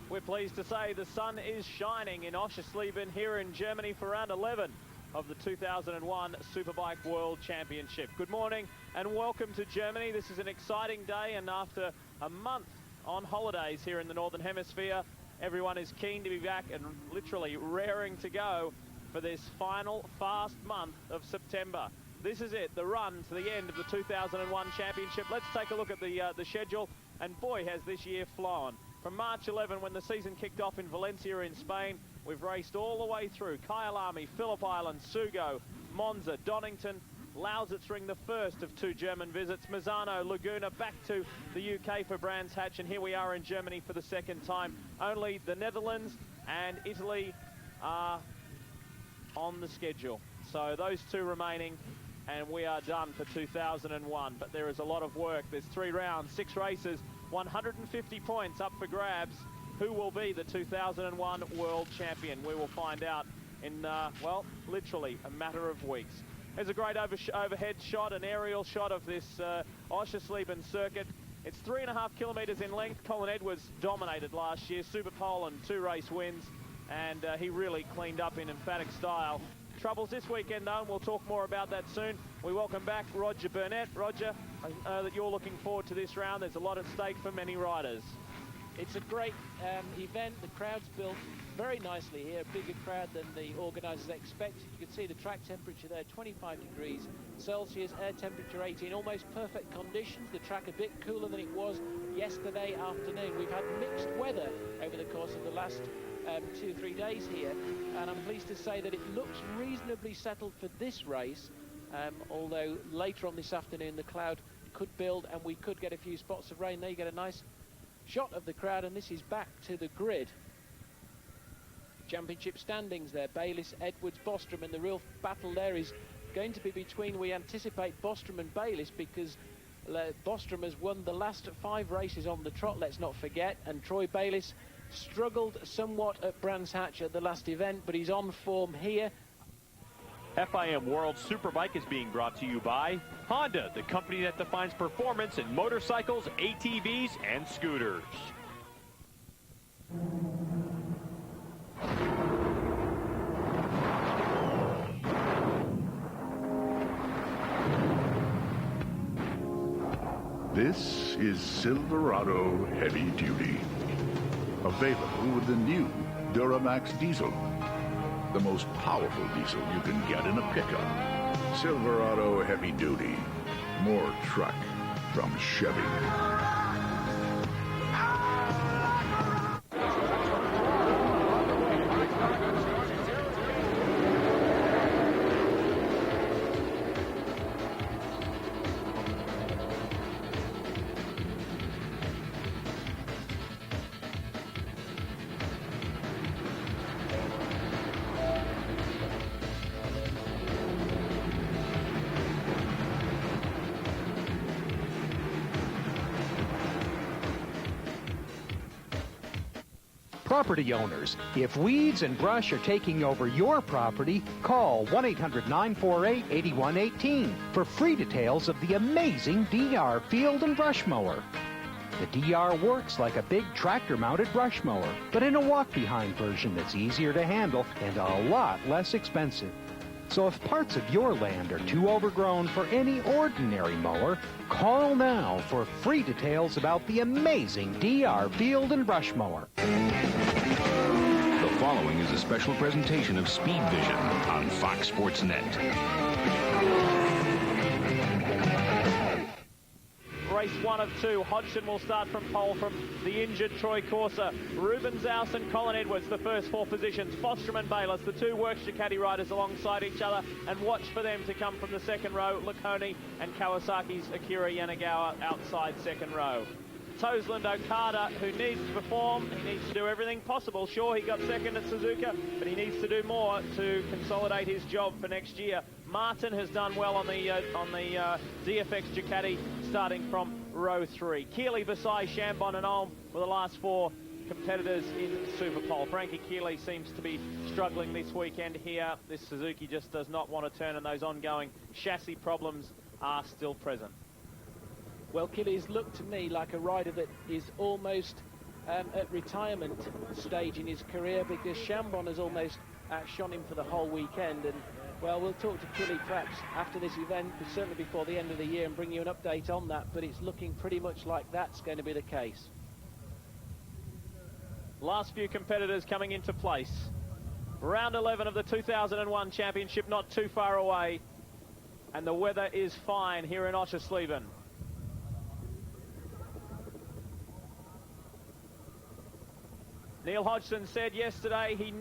[SPEAKER 15] We're pleased to say the sun is shining in Oschersleben here in Germany for round 11 of the 2001 Superbike World Championship. Good morning and welcome to Germany. This is an exciting day, and after a month on holidays here in the Northern Hemisphere, everyone is keen to be back and literally raring to go for this final fast month of September. This is it, the run to the end of the 2001 Championship. Let's take a look at the schedule, and boy has this year flown. From March 11, when the season kicked off in Valencia in Spain, we've raced all the way through Kyalami, Phillip Island, Sugo, Monza, Donington, Lausitzring, the first of 2 German visits, Misano, Laguna, back to the UK for Brands Hatch, and here we are in Germany for the second time. Only the Netherlands and Italy are on the schedule. So those 2 remaining, and we are done for 2001. But there is a lot of work. There's 3 rounds, 6 races, 150 points up for grabs. Who will be the 2001 world champion? We will find out in, well, literally a matter of weeks. There's a great overhead shot, an aerial shot of this Oschersleben circuit. It's 3.5 kilometres in length. Colin Edwards dominated last year, Super Pole and 2 race wins, and he really cleaned up in emphatic style. Troubles this weekend, though, and we'll talk more about that soon. We welcome back Roger Burnett. Roger, I know that you're looking forward to this round. There's a lot at stake for many riders.
[SPEAKER 16] It's a great event. The crowd's built very nicely here, a bigger crowd than the organisers expected. You can see the track temperature there, 25 degrees Celsius, air temperature 18, almost perfect conditions. The track a bit cooler than it was yesterday afternoon. We've had mixed weather over the course of the last 2-3 days here, and I'm pleased to say that it looks reasonably settled for this race, although later on this afternoon the cloud could build and we could get a few spots of rain. There you get a nice shot of the crowd, and this is back to the grid. Championship standings there, Bayliss, Edwards, Bostrom, and the real battle there is going to be between, we anticipate, Bostrom and Bayliss, because Bostrom has won the last 5 races on the trot, let's not forget, and Troy Bayliss struggled somewhat at Brands Hatch at the last event, but he's on form here.
[SPEAKER 15] FIM World Superbike is being brought to you by Honda, the company that defines performance in motorcycles, ATVs, and scooters.
[SPEAKER 17] This is Silverado Heavy Duty. Available with the new Duramax diesel. The most powerful diesel you can get in a pickup. Silverado Heavy Duty. More truck from Chevy.
[SPEAKER 18] property owners. If weeds and brush are taking over your property, call 1-800-948-8118 for free details of the amazing DR Field and Brush Mower. The DR works like a big tractor-mounted brush mower, but in a walk-behind version that's easier to handle and a lot less expensive. So if parts of your land are too overgrown for any ordinary mower, call now for free details about the amazing DR Field and Brush Mower.
[SPEAKER 11] The following is a special presentation of Speed Vision on Fox Sports Net.
[SPEAKER 15] Race 1 of 2. Hodgson will start from pole from the injured Troy Corser. Ruben Zaus and Colin Edwards, the first 4 positions. Fostrom and Bayless, the 2 Works Ducati riders alongside each other, and watch for them to come from the second row. Laconi and Kawasaki's Akira Yanagawa outside second row. Toseland Okada, who needs to perform, he needs to do everything possible. Sure, he got second at Suzuka, but he needs to do more to consolidate his job for next year. Martin has done well on the DFX Ducati, starting from row 3. Keeley, Versailles, Chambon and Ulm were the last 4 competitors in Superpole. Frankie Keeley seems to be struggling this weekend here. This Suzuki just does not want to turn, and those ongoing chassis problems are still present.
[SPEAKER 16] Well, Keeley's looked to me like a rider that is almost at retirement stage in his career, because Chambon has almost outshone him for the whole weekend. And well, we'll talk to Keeley perhaps after this event, but certainly before the end of the year, and bring you an update on that. But it's looking pretty much like that's going to be the case.
[SPEAKER 15] Last few competitors coming into place. Round 11 of the 2001 championship, not too far away, and the weather is fine here in Oschersleben. Neil Hodgson said yesterday he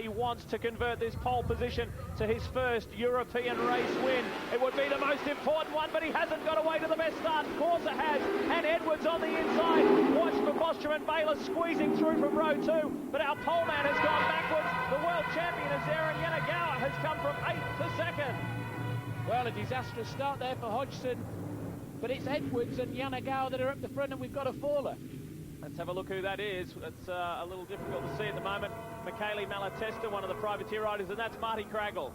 [SPEAKER 15] wants to convert this pole position to his first European race win. It would be the most important one, but he hasn't got away to the best start. Corser has, and Edwards on the inside. Watch for Bostrom and Bayless squeezing through from row 2, but our poleman has gone backwards. The world champion is there, and Yanagawa has come from 8th to 2nd.
[SPEAKER 16] Well, a disastrous start there for Hodgson, but it's Edwards and Yanagawa that are up the front, and we've got a faller.
[SPEAKER 15] Let's have a look who that is. It's a little difficult to see at the moment. Michele Malatesta, one of the privateer riders, and that's Marty Craggle.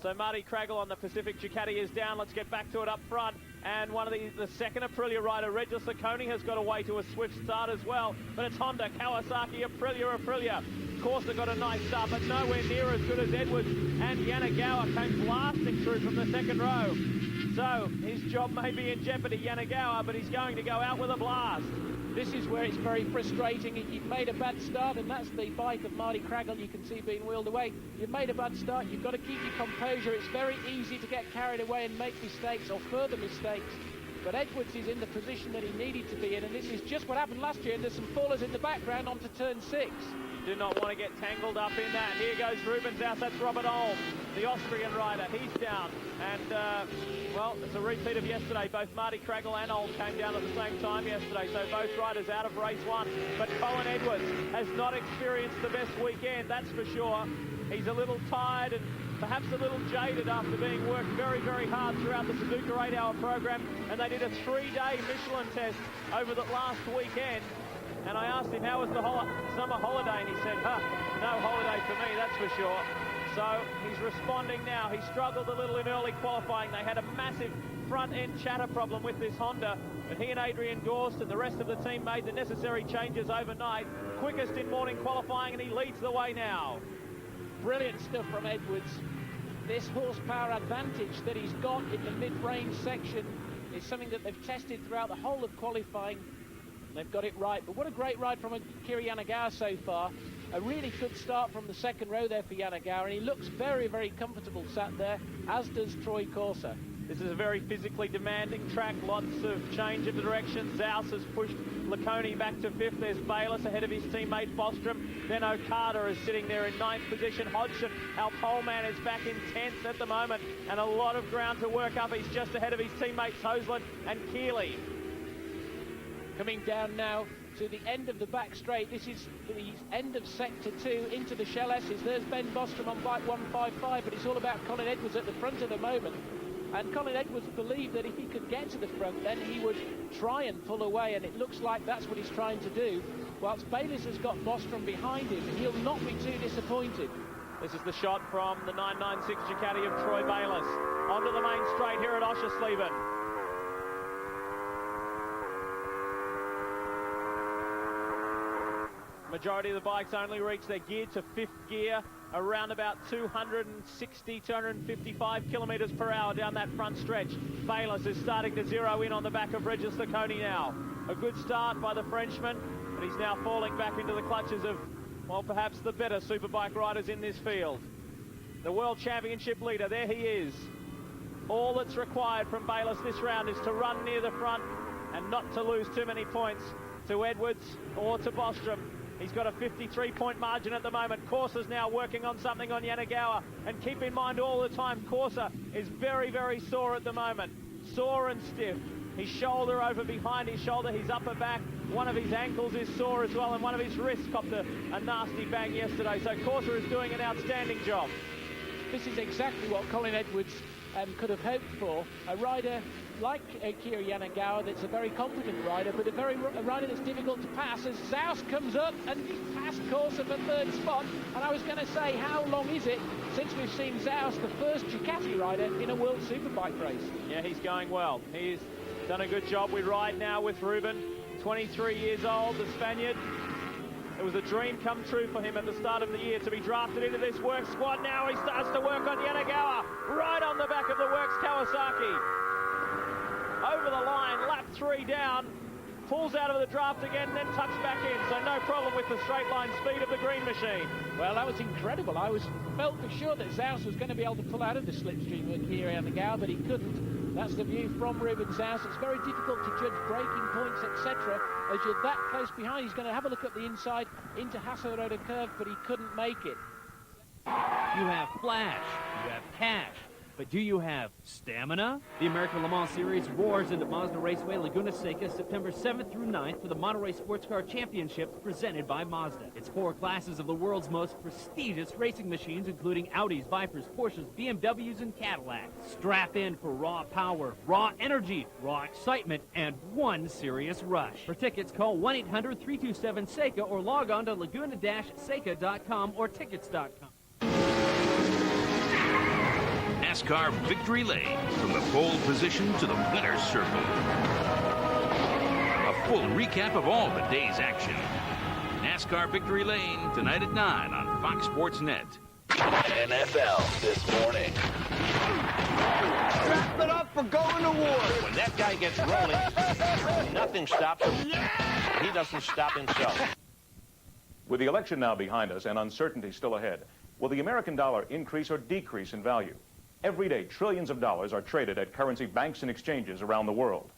[SPEAKER 15] So Marty Craggle on the Pacific Ducati is down. Let's get back to it up front. And one of the second Aprilia rider, Regis Laconi, has got away to a swift start as well. But it's Honda, Kawasaki, Aprilia. Corsa got a nice start, but nowhere near as good as Edwards. And Yanagawa came blasting through from the second row. So his job may be in jeopardy, Yanagawa, but he's going to go out with a blast.
[SPEAKER 16] This is where it's very frustrating. You've made a bad start, and that's the bike of Marty Craggle you can see being wheeled away. You've made a bad start. You've got to keep your composure. It's very easy to get carried away and make mistakes or further mistakes. But Edwards is in the position that he needed to be in, and this is just what happened last year. And there's some fallers in the background onto turn 6.
[SPEAKER 15] Do not want to get tangled up in that. Here goes Rubens out. That's Robert Ulm, the Austrian rider. He's down. And, well, it's a repeat of yesterday. Both Marty Craggle and Ulm came down at the same time yesterday. So both riders out of race 1. But Colin Edwards has not experienced the best weekend, that's for sure. He's a little tired and perhaps a little jaded after being worked very, very hard throughout the Suzuka 8-hour program. And they did a 3-day Michelin test over the last weekend. And I asked him, how was the summer holiday? And he said, no holiday for me, that's for sure. So he's responding now. He struggled a little in early qualifying. They had a massive front-end chatter problem with this Honda. But he and Adrian Gorst and the rest of the team made the necessary changes overnight. Quickest in morning qualifying, and he leads the way now.
[SPEAKER 16] Brilliant stuff from Edwards. This horsepower advantage that he's got in the mid-range section is something that they've tested throughout the whole of qualifying. They've got it right, but what a great ride from Akira Yanagawa so far. A really good start from the second row there for Yanagawa, and he looks very, very comfortable sat there, as does Troy Corser.
[SPEAKER 15] This is a very physically demanding track, lots of change of direction. Zaus has pushed Laconi back to 5th. There's Bayless ahead of his teammate Bostrom. Then Okada is sitting there in 9th position. Hodgson, our poleman, is back in 10th at the moment, and a lot of ground to work up. He's just ahead of his teammates Toseland and Keeley.
[SPEAKER 16] Coming down now to the end of the back straight. This is the end of sector 2 into the Shell S's. There's Ben Bostrom on bike 155, but it's all about Colin Edwards at the front at the moment. And Colin Edwards believed that if he could get to the front, then he would try and pull away, and it looks like that's what he's trying to do. Whilst Bayliss has got Bostrom behind him, he'll not be too disappointed.
[SPEAKER 15] This is the shot from the 996 Ducati of Troy Bayliss. Onto the main straight here at Oschersleben. Majority of the bikes only reach their gear to 5th gear around about 260, 255 kilometres per hour down that front stretch. Bayliss is starting to zero in on the back of Regis Ciccone now. A good start by the Frenchman, but he's now falling back into the clutches of, well, perhaps the better superbike riders in this field. The World Championship leader, there he is. All that's required from Bayliss this round is to run near the front and not to lose too many points to Edwards or to Bostrom. He's got a 53-point margin at the moment. Corsa's now working on something on Yanagawa. And keep in mind all the time, Corsa is very, very sore at the moment. Sore and stiff. His shoulder over behind his shoulder, his upper back. One of his ankles is sore as well, and one of his wrists copped a nasty bang yesterday. So Corsa is doing an outstanding job.
[SPEAKER 16] This is exactly what Colin Edwards could have hoped for. A rider like Cmrra Yanagawa that's a very confident rider, but a rider that's difficult to pass as Zaus comes up and he's passed Corsa for 3rd spot. And I was going to say, how long is it since we've seen Zaus, the first Ducati rider, in a World Superbike race?
[SPEAKER 15] Yeah, he's going well. He's done a good job. We ride now with Ruben, 23 years old, the Spaniard. It was a dream come true for him at the start of the year to be drafted into this Works squad. Now he starts to work on Yanagawa, right on the back of the Works Kawasaki. Over the line, lap 3 down, pulls out of the draft again, then tucks back in. So no problem with the straight line speed of the green machine.
[SPEAKER 16] Well, that was incredible. I felt for sure that Zaus was going to be able to pull out of the slipstream with Cmrra Yanagawa, but he couldn't. That's the view from Ruben Zaus. It's very difficult to judge braking points, etc. As you're that close behind, he's going to have a look at the inside into Hasselrode curve, but he couldn't make it.
[SPEAKER 19] You have flash, you have cash, but do you have stamina? The American Le Mans Series roars into Mazda Raceway, Laguna Seca, September 7th through 9th for the Monterey Sports Car Championships presented by Mazda. It's 4 classes of the world's most prestigious racing machines, including Audis, Vipers, Porsches, BMWs, and Cadillacs. Strap in for raw power, raw energy, raw excitement, and one serious rush. For tickets, call 1-800-327-SECA or log on to laguna-seca.com or tickets.com.
[SPEAKER 11] NASCAR Victory Lane, from the pole position to the winner's circle. A full recap of all the day's action. NASCAR Victory Lane, tonight at 9 on Fox Sports Net.
[SPEAKER 14] NFL this morning.
[SPEAKER 3] Strap it up for going to war.
[SPEAKER 14] When that guy gets rolling, nothing stops him. He doesn't stop himself.
[SPEAKER 20] With the election now behind us and uncertainty still ahead, will the American dollar increase or decrease in value? Every day, trillions of dollars are traded at currency banks and exchanges around the world.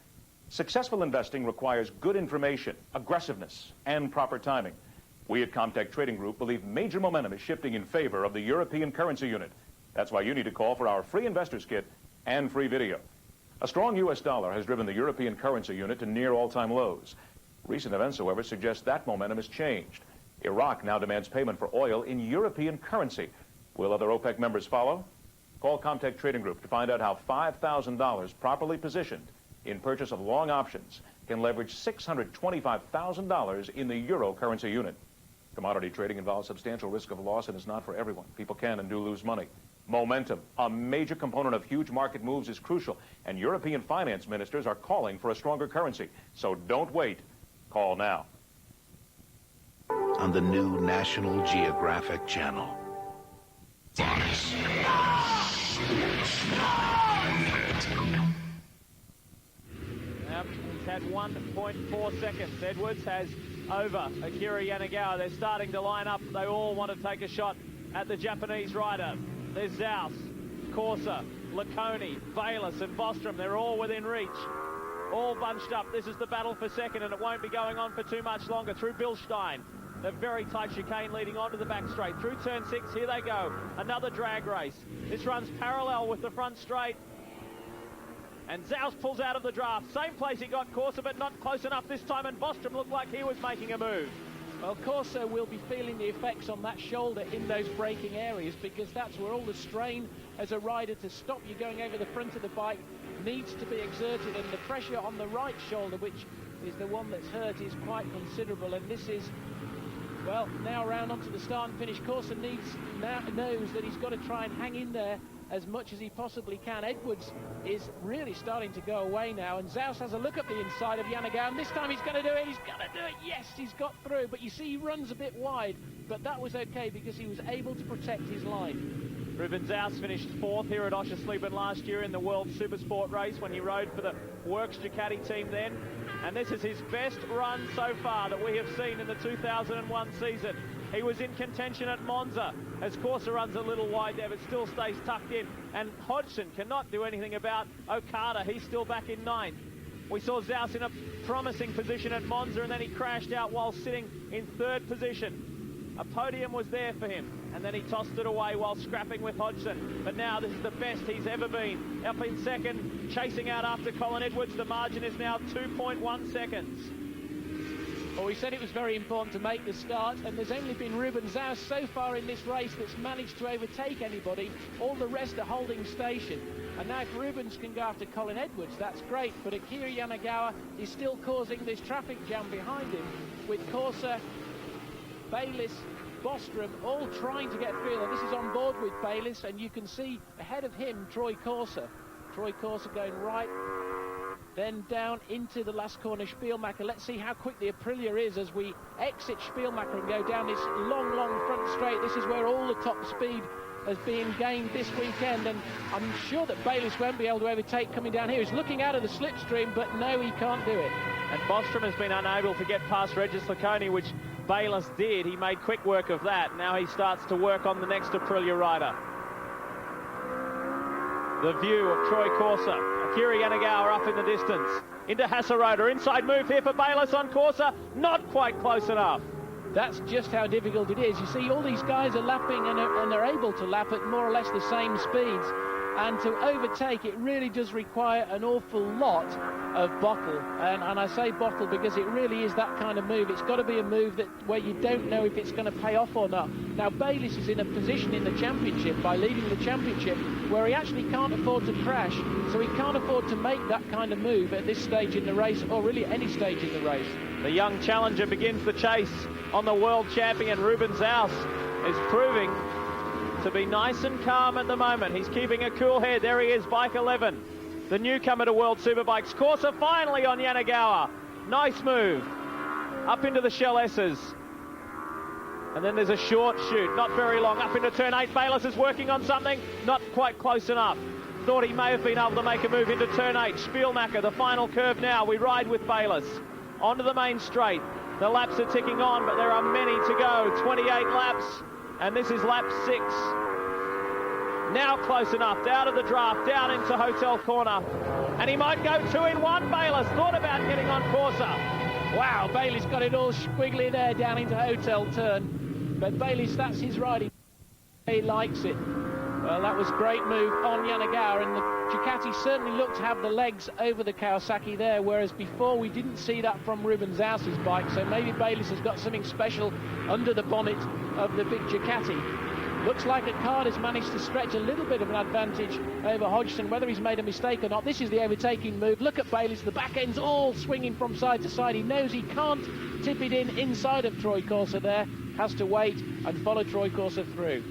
[SPEAKER 20] Successful investing requires good information, aggressiveness, and proper timing. We at Comtech Trading Group believe major momentum is shifting in favor of the European currency unit. That's why you need to call for our free investors kit and free video. A strong U.S. dollar has driven the European currency unit to near all-time lows. Recent events, however, suggest that momentum has changed. Iraq now demands payment for oil in European currency. Will other OPEC members follow? Call Comtech Trading Group to find out how $5,000 properly positioned in purchase of long options can leverage $625,000 in the euro currency unit. Commodity trading involves substantial risk of loss and is not for everyone. People can and do lose money. Momentum, a major component of huge market moves, is crucial, and European finance ministers are calling for a stronger currency. So don't wait. Call now.
[SPEAKER 17] On the new National Geographic Channel.
[SPEAKER 15] Yep, he's had 1.4 seconds. Edwards has over Cmrra Yanagawa. They're starting to line up. They all want to take a shot at the Japanese rider. There's Zaus, Corsa, Ciccone, Bayliss, and Bostrom. They're all within reach. All bunched up. This is the battle for second, and it won't be going on for too much longer. Through Bilstein. The very tight chicane leading onto the back straight. Through turn 6, here they go. Another drag race. This runs parallel with the front straight. And Zaus pulls out of the draft. Same place he got Corsa, but not close enough this time. And Bostrom looked like he was making a move.
[SPEAKER 16] Well, Corso will be feeling the effects on that shoulder in those braking areas, because that's where all the strain as a rider to stop you going over the front of the bike needs to be exerted, and the pressure on the right shoulder, which is the one that's hurt, is quite considerable. And this is, well, now around onto the start and finish. Corso knows that he's got to try and hang in there as much as he possibly can. Edwards is really starting to go away now, and Zaus has a look at the inside of Yanagao, and this time he's going to do it. He's going to do it. Yes, he's got through, but you see he runs a bit wide, but that was okay because he was able to protect his line.
[SPEAKER 15] Ruben Zaus finished 4th here at Oschersleben last year in the World Supersport race when he rode for the Works Ducati team then, and this is his best run so far that we have seen in the 2001 season. He was in contention at Monza as Corsa runs a little wide there, but still stays tucked in. And Hodgson cannot do anything about Okada. He's still back in 9th. We saw Zaus in a promising position at Monza, and then he crashed out while sitting in 3rd position. A podium was there for him, and then he tossed it away while scrapping with Hodgson. But now this is the best he's ever been. Up in 2nd, chasing out after Colin Edwards. The margin is now 2.1 seconds.
[SPEAKER 16] Well, we said it was very important to make the start, and there's only been Ruben Zaus so far in this race that's managed to overtake anybody. All the rest are holding station. And now if Rubens can go after Colin Edwards, that's great. But Akira Yanagawa is still causing this traffic jam behind him, with Corsa, Bayliss, Bostrom all trying to get through. And this is on board with Bayliss, and you can see ahead of him Troy Corsa. Troy Corsa going right, then down into the last corner, Spielmacher. Let's see how quick the Aprilia is as we exit Spielmacher and go down this long, long front straight. This is where all the top speed has been gained this weekend, and I'm sure that Bayliss won't be able to overtake coming down here. He's looking out of the slipstream, but no, he can't do it.
[SPEAKER 15] And Bostrom has been unable to get past Regis Laconi, which Bayliss did. He made quick work of that. Now he starts to work on the next Aprilia rider. The view of Troy Corsa. Akira Yanagawa up in the distance. Into Hasseröder. Inside move here for Bayliss on Corsa. Not quite close enough.
[SPEAKER 16] That's just how difficult it is. You see, all these guys are lapping and are able to lap at more or less the same speeds. And to overtake, it really does require an awful lot of bottle. And I say bottle because it really is that kind of move. It's got to be a move where you don't know if it's going to pay off or not. Now, Bayliss is in a position in the championship, by leading the championship, where he actually can't afford to crash. So he can't afford to make that kind of move at this stage in the race, or really any stage in the race.
[SPEAKER 15] The young challenger begins the chase on the world champion. Ruben Zaus is proving to be nice and calm at the moment. He's keeping a cool head. There he is, bike 11. The newcomer to World Superbikes. Corsa finally on Yanagawa. Nice move. Up into the Shell S's. And then there's a short shoot, not very long. Up into turn 8. Bayliss is working on something. Not quite close enough. Thought he may have been able to make a move into turn 8. Spielmacher, the final curve now. We ride with Bayliss. Onto the main straight. The laps are ticking on, but there are many to go. 28 laps. And this is lap 6. Now close enough, down to the draft, down into Hotel Corner. And he might go 2 in 1. Bayliss thought about getting on Corsa.
[SPEAKER 16] Wow, Bayliss got it all squiggly there down into Hotel Turn. But Bayliss, that's his riding. He likes it. Well, that was a great move on Yanagawa, and the Ducati certainly looked to have the legs over the Kawasaki there, whereas before we didn't see that from Ruben Zaus's bike, so maybe Bayliss has got something special under the bonnet of the big Ducati. Looks like Ricard has managed to stretch a little bit of an advantage over Hodgson, whether he's made a mistake or not. This is the overtaking move. Look at Bayliss, the back end's all swinging from side to side. He knows he can't tip it in inside of Troy Corsa there, has to wait and follow Troy Corsa through.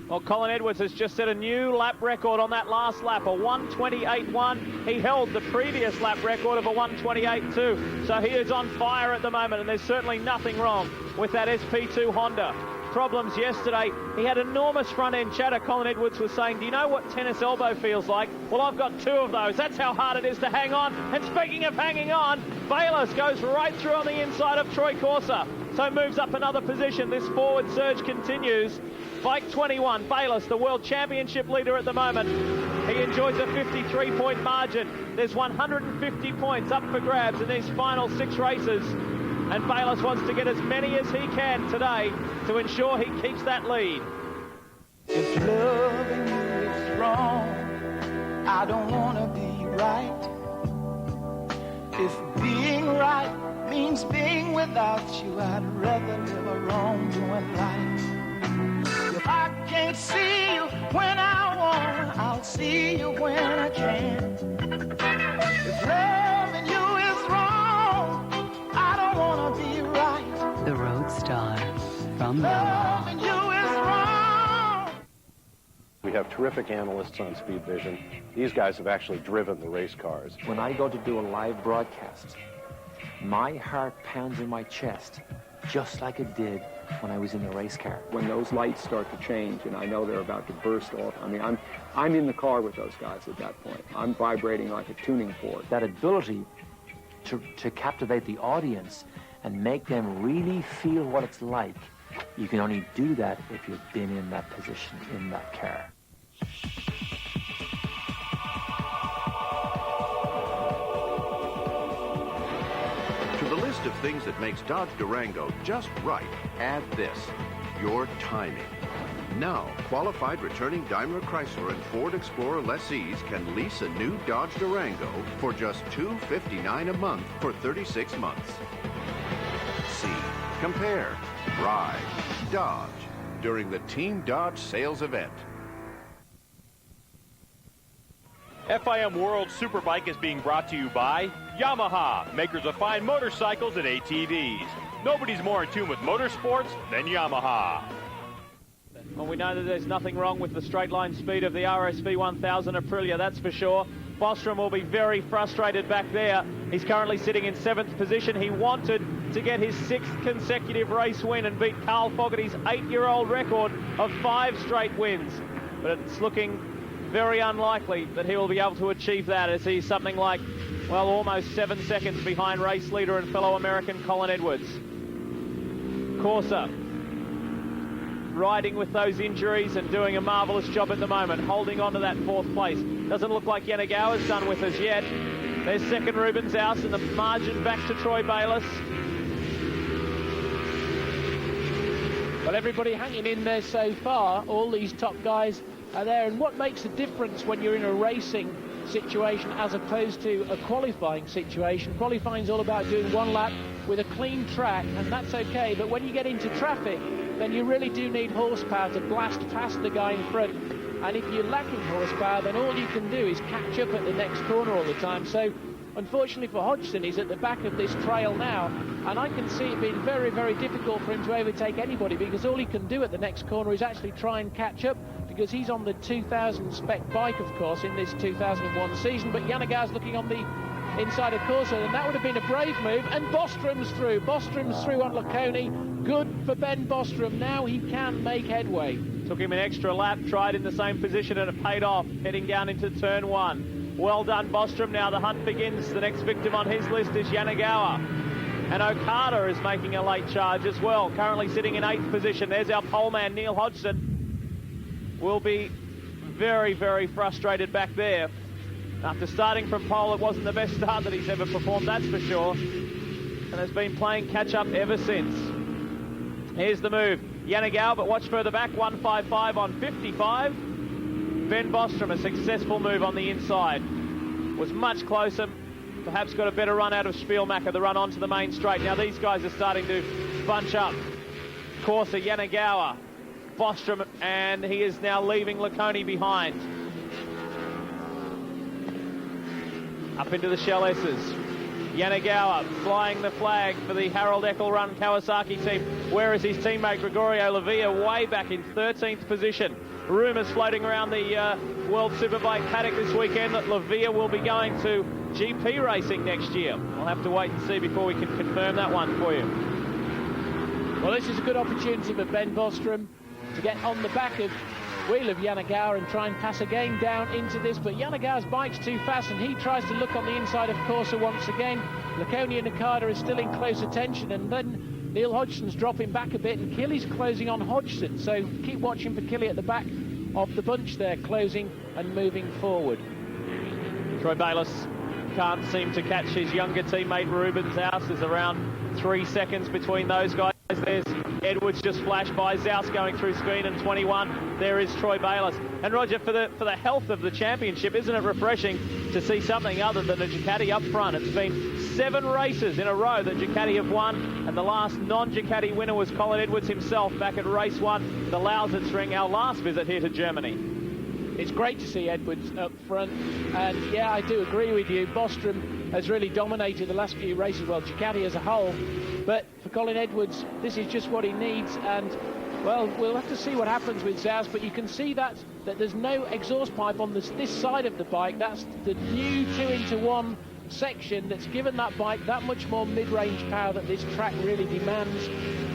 [SPEAKER 15] Well, Colin Edwards has just set a new lap record on that last lap, a 1:28.1. He held the previous lap record of a 1:28.2. So he is on fire at the moment, and there's certainly nothing wrong with that SP2 Honda. Problems yesterday. He had enormous front-end chatter. Colin Edwards was saying, do you know what tennis elbow feels like? Well, I've got 2 of those. That's how hard it is to hang on. And speaking of hanging on, Bayliss goes right through on the inside of Troy Corsa. So moves up another position. This forward surge continues. Bike 21, Bayliss, the World Championship leader at the moment. He enjoys a 53-point margin. There's 150 points up for grabs in these final 6 races. And Bayliss wants to get as many as he can today to ensure he keeps that lead.
[SPEAKER 3] If loving you is wrong, I don't want to be right. If being right means being with Without you, I'd rather live a wrongdoing life. If I can't see you when I want, I'll see you when I can. If loving you is wrong, I don't want to be right.
[SPEAKER 7] The Roadstar from
[SPEAKER 3] Loving you is wrong.
[SPEAKER 21] We have terrific analysts on Speed Vision. These guys have actually driven the race cars.
[SPEAKER 22] When I go to do a live broadcast, my heart pounds in my chest just like it did when I was in the race car.
[SPEAKER 23] When those lights start to change and I know they're about to burst off, I mean, I'm in the car with those guys at that point. I'm vibrating like a tuning fork.
[SPEAKER 22] That ability to captivate the audience and make them really feel what it's like, you can only do that if you've been in that position in that car.
[SPEAKER 24] To the list of things that makes Dodge Durango just right, add this: your timing. Now, qualified returning Daimler Chrysler and Ford Explorer lessees can lease a new Dodge Durango for just $259 a month for 36 months. See, compare, ride, Dodge during the Team Dodge sales event.
[SPEAKER 8] FIM World Superbike is being brought to you by Yamaha, makers of fine motorcycles and ATVs. Nobody's more in tune with motorsports than Yamaha.
[SPEAKER 15] Well, we know that there's nothing wrong with the straight line speed of the RSV 1000 Aprilia, that's for sure. Bostrom will be very frustrated back there. He's currently sitting in 7th position. He wanted to get his 6th consecutive race win and beat Carl Fogarty's 8-year-old record of 5 straight wins. But it's looking very unlikely that he will be able to achieve that, as he's something like, well, almost 7 seconds behind race leader and fellow American Colin Edwards. Corsa riding with those injuries and doing a marvellous job at the moment, holding on to that 4th place. Doesn't look like Yanagawa's done with us yet. There's second Rubens House, and the margin back to Troy Bayliss.
[SPEAKER 16] Well, everybody hanging in there so far. All these top guys are there. And what makes the difference when you're in a racing situation as opposed to a qualifying situation? Qualifying is all about doing one lap with a clean track, and that's okay. But when you get into traffic, then you really do need horsepower to blast past the guy in front. And if you're lacking horsepower, then all you can do is catch up at the next corner all the time. So unfortunately for Hodgson, he's at the back of this trail now, and I can see it being very, very difficult for him to overtake anybody, because all he can do at the next corner is actually try and catch up, because he's on the 2000 spec bike, of course, in this 2001 season. But Yanagawa's looking on the inside of Corsa, and that would have been a brave move. And Bostrom's through. Bostrom's through on Laconi. Good for Ben Bostrom. Now he can make headway.
[SPEAKER 15] Took him an extra lap, tried in the same position, and it paid off, heading down into turn 1. Well done, Bostrom. Now the hunt begins. The next victim on his list is Yanagawa. And Okada is making a late charge as well, currently sitting in 8th position. There's our pole man, Neil Hodgson. Will be very, very frustrated back there. After starting from pole, it wasn't the best start that he's ever performed, that's for sure. And has been playing catch-up ever since. Here's the move. Yanagawa, but watch further back, 155 on 55. Ben Bostrom, a successful move on the inside. Was much closer, perhaps got a better run out of Spielmacher, the run onto the main straight. Now these guys are starting to bunch up. Corsa, Yanagawa, Bostrom, and he is now leaving Laconi behind. Up into the Shell S's. Yanagawa flying the flag for the Harold Eckel-run Kawasaki team. Where is his teammate Gregorio Lavia? Way back in 13th position. Rumours floating around the World Superbike paddock this weekend that Lavia will be going to GP racing next year. We'll have to wait and see before we can confirm that one for you.
[SPEAKER 16] Well, this is a good opportunity for Ben Bostrom to get on the back of wheel of Yanagawa and try and pass again down into this, but Yanagawa's bike's too fast, and he tries to look on the inside of Corsa once again. Laconi and Okada is still in close attention, and then Neil Hodgson's dropping back a bit, and Killy's closing on Hodgson, so keep watching for Killy at the back of the bunch there, closing and moving forward.
[SPEAKER 15] Troy Bayliss can't seem to catch his younger teammate Rubens House. There's around 3 seconds between those guys. There's Edwards just flashed by. Zaus going through screen, and 21. There is Troy Bayliss. And Roger, for the health of the championship, isn't it refreshing to see something other than a Ducati up front? It's been 7 races in a row that Ducati have won, and the last non-Ducati winner was Colin Edwards himself back at race 1, the Lausitzring, our last visit here to Germany.
[SPEAKER 16] It's great to see Edwards up front, and yeah, I do agree with you. Bostrom has really dominated the last few races, well, Ducati as a whole, but for Colin Edwards, this is just what he needs, and well, we'll have to see what happens with Zaus, but you can see that there's no exhaust pipe on this side of the bike. That's the new 2-into-1 section that's given that bike that much more mid-range power that this track really demands.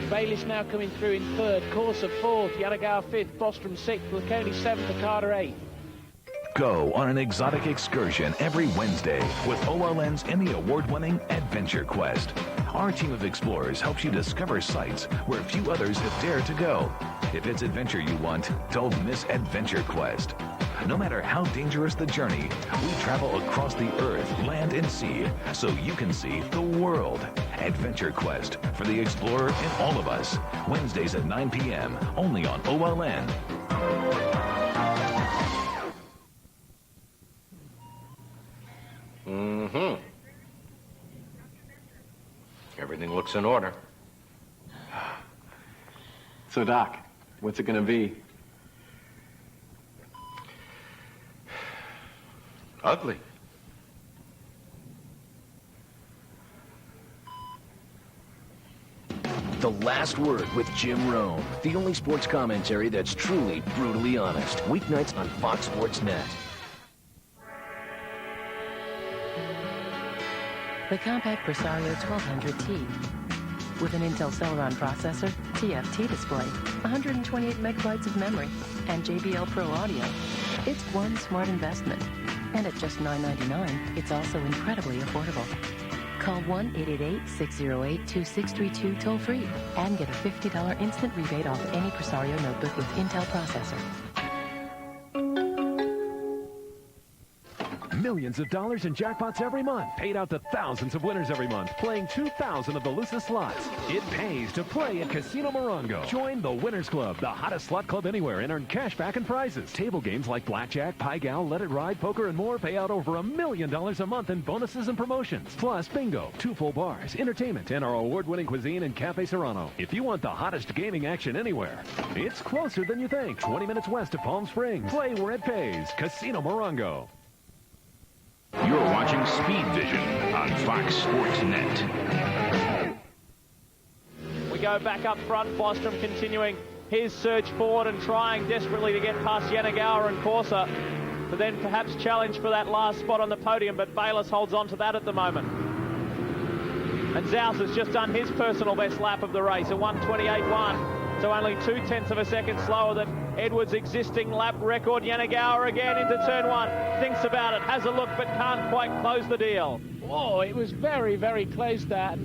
[SPEAKER 16] Bayliss now coming through in 3rd, Corsa 4th, Yanagawa 5th, Bostrom 6th, Lacconi 7th, Okada 8th.
[SPEAKER 1] Go on an exotic excursion every Wednesday with OLN's Emmy award-winning Adventure Quest. Our team of explorers helps you discover sites where few others have dared to go. If it's adventure you want, don't miss Adventure Quest. No matter how dangerous the journey, we travel across the earth, land, and sea so you can see the world. Adventure Quest for the explorer in all of us. Wednesdays at 9 p.m. only on OLN.
[SPEAKER 21] Mm-hmm. Everything looks in order.
[SPEAKER 2] So, Doc, what's it going to be?
[SPEAKER 21] Ugly.
[SPEAKER 6] The Last Word with Jim Rome, the only sports commentary that's truly brutally honest. Weeknights on Fox Sports Net.
[SPEAKER 7] The compact Presario 1200T. With an Intel Celeron processor, TFT display, 128 megabytes of memory, and JBL Pro audio, it's one smart investment. And at just $9.99, it's also incredibly affordable. Call 1-888-608-2632 toll-free and get a $50 instant rebate off any Presario notebook with Intel processor.
[SPEAKER 10] Millions of dollars in jackpots every month, paid out to thousands of winners every month, playing 2,000 of the loosest slots. It pays to play at Casino Morongo. Join the Winners Club, the hottest slot club anywhere, and earn cash back and prizes. Table games like blackjack, pie gal, let it ride, poker, and more pay out over $1 million a month in bonuses and promotions. Plus bingo, 2 full bars, entertainment, and our award-winning cuisine in Cafe Serrano. If you want the hottest gaming action anywhere, it's closer than you think. 20 minutes west of Palm Springs. Play where it pays. Casino Morongo.
[SPEAKER 11] You're watching Speed Vision on Fox Sports Net.
[SPEAKER 15] We go back up front. Bostrom continuing his surge forward and trying desperately to get past Yanagawa and Corsa to then perhaps challenge for that last spot on the podium, but Bayliss holds on to that at the moment. And Zaus has just done his personal best lap of the race, a 1:28.1, so only 0.2 of a second slower than Edwards' existing lap record. Yanagawa again into turn 1, thinks about it, has a look, but can't quite close the deal.
[SPEAKER 16] Oh, it was very, very close, that.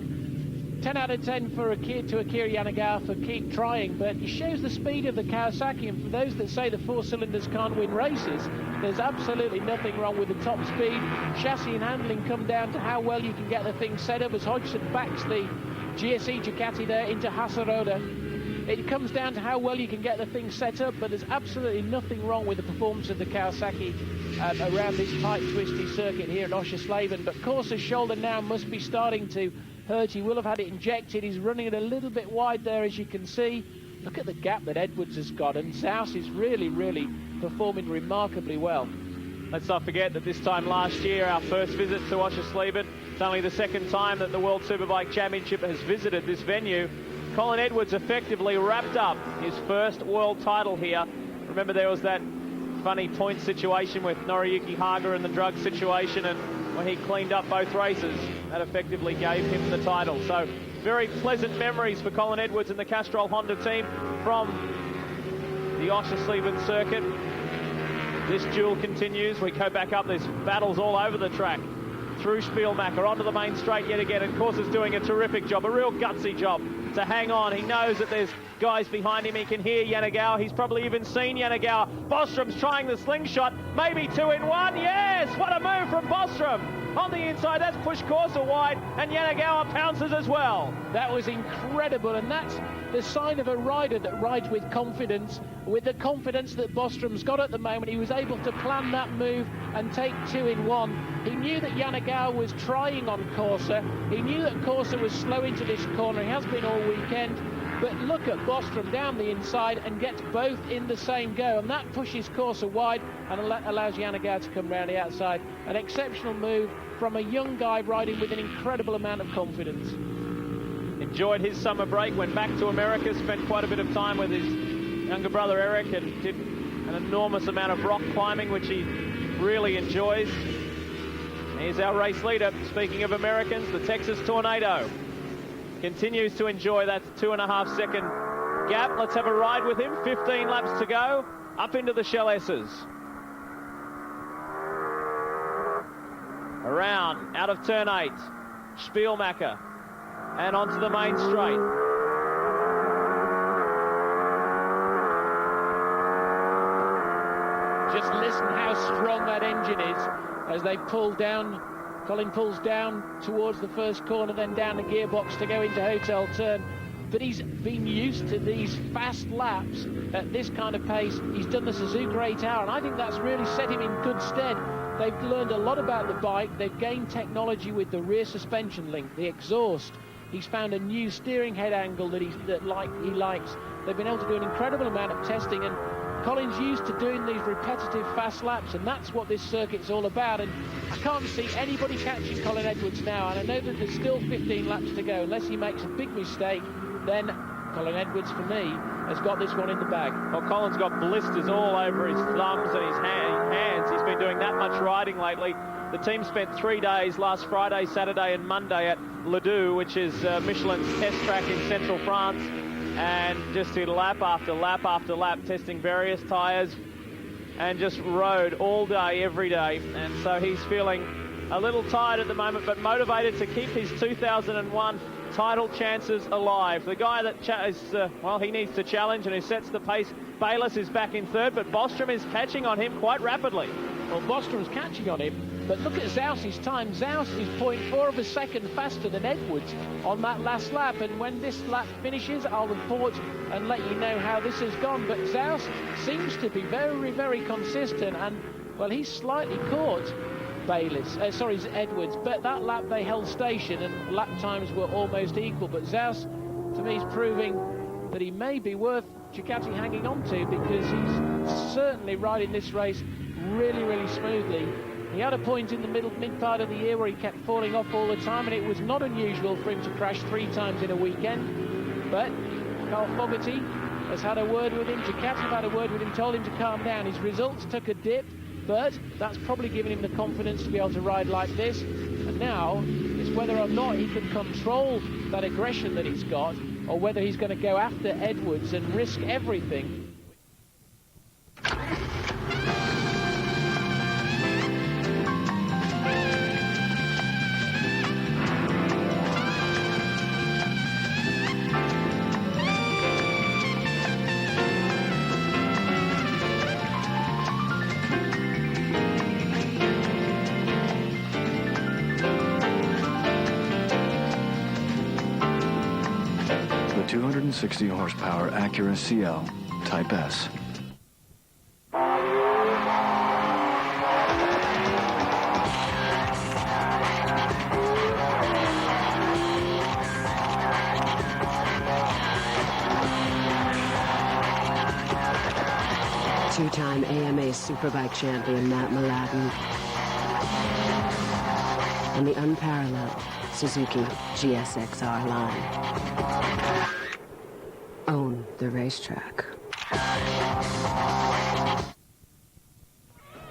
[SPEAKER 16] 10 out of 10 for Akira Yanagawa for keep trying, but it shows the speed of the Kawasaki, and for those that say the 4 cylinders can't win races, there's absolutely nothing wrong with the top speed. Chassis and handling come down to how well you can get the thing set up, as Hodgson backs the GSE Ducati there into Hasaroda. It comes down to how well you can get the thing set up, but there's absolutely nothing wrong with the performance of the Kawasaki around this tight, twisty circuit here at Oschersleben. But Corsa's shoulder now must be starting to hurt. He will have had it injected. He's running it a little bit wide there, as you can see. Look at the gap that Edwards has got, and Zaus is really, really performing remarkably well.
[SPEAKER 15] Let's not forget that this time last year, our first visit to Oschersleben, it's only the second time that the World Superbike Championship has visited this venue. Colin Edwards effectively wrapped up his first world title here. Remember, there was that funny point situation with Noriyuki Haga and the drug situation, and when he cleaned up both races, that effectively gave him the title. So very pleasant memories for Colin Edwards and the Castrol Honda team from the Oschersleben circuit. This duel continues. We go back up. There's battles all over the track. Through Spielmacher, onto the main straight yet again, and Corsa's doing a terrific job, a real gutsy job to hang on. He knows that there's guys behind him. He can hear Yanagawa. He's probably even seen Yanagawa. Bostrom's trying the slingshot, maybe 2 in 1. Yes, what a move from Bostrom. On the inside, that's pushed Corsa wide, and Yanagawa pounces as well.
[SPEAKER 16] That was incredible, and that's the sign of a rider that rides with confidence. With the confidence that Bostrom's got at the moment, he was able to plan that move and take 2 in 1. He knew that Yanagawa was trying on Cmrra. He knew that Cmrra was slow into this corner. He has been all weekend. But look at Bostrom down the inside and gets both in the same go. And that pushes Cmrra wide and allows Yanagawa to come round the outside. An exceptional move from a young guy riding with an incredible amount of confidence.
[SPEAKER 15] Enjoyed his summer break, went back to America, spent quite a bit of time with his younger brother Eric, and did an enormous amount of rock climbing, which he really enjoys. Here's our race leader. Speaking of Americans, the Texas Tornado continues to enjoy that 2.5 second gap. Let's have a ride with him. 15 laps to go, up into the Shell S's. Around, out of turn 8, Spielmacher, and onto the main straight.
[SPEAKER 16] Just listen how strong that engine is as they pull down. Colin pulls down towards the first corner, then down the gearbox to go into Hotel Turn. But he's been used to these fast laps at this kind of pace. He's done the Suzuka 8 Hour, and I think that's really set him in good stead. They've learned a lot about the bike. They've gained technology with the rear suspension link, the exhaust. He's found a new steering head angle that he likes. They've been able to do an incredible amount of testing, and Colin's used to doing these repetitive fast laps, and that's what this circuit's all about. And I can't see anybody catching Colin Edwards now, and I know that there's still 15 laps to go. Unless he makes a big mistake, then Colin Edwards, for me, has got this one in the bag.
[SPEAKER 15] Well, Colin's got blisters all over his thumbs and his hands. He's been doing that much riding lately. The team spent 3 days, last Friday, Saturday and Monday, at Le Doux, which is Michelin's test track in central France, and just did lap after lap after lap, testing various tyres, and just rode all day, every day. And so he's feeling a little tired at the moment, but motivated to keep his 2001 title chances alive. The guy that he needs to challenge and who sets the pace, Bayliss, is back in third, but Bostrom is catching on him quite rapidly.
[SPEAKER 16] Well, Bostrom's catching on him, but look at Zaus's time. Zaus is 0.4 of a second faster than Edwards on that last lap, and when this lap finishes, I'll report and let you know how this has gone. But Zaus seems to be very, very consistent, and, well, he's slightly caught Edwards, but that lap they held station and lap times were almost equal. But Zaus, to me, is proving that he may be worth Ducati hanging on to, because he's certainly riding this race really, really smoothly. He had a point in the mid part of the year where he kept falling off all the time, and it was not unusual for him to crash 3 times in a weekend. But Carl Fogarty has had a word with him, Ducati have had a word with him, told him to calm down. His results took a dip, but that's probably given him the confidence to be able to ride like this. And now it's whether or not he can control that aggression that he's got, or whether he's going to go after Edwards and risk everything.
[SPEAKER 5] The 260 horsepower Acura CL Type S.
[SPEAKER 9] Two-time AMA Superbike champion Matt Mladen and the unparalleled Suzuki GSXR line. Own the racetrack.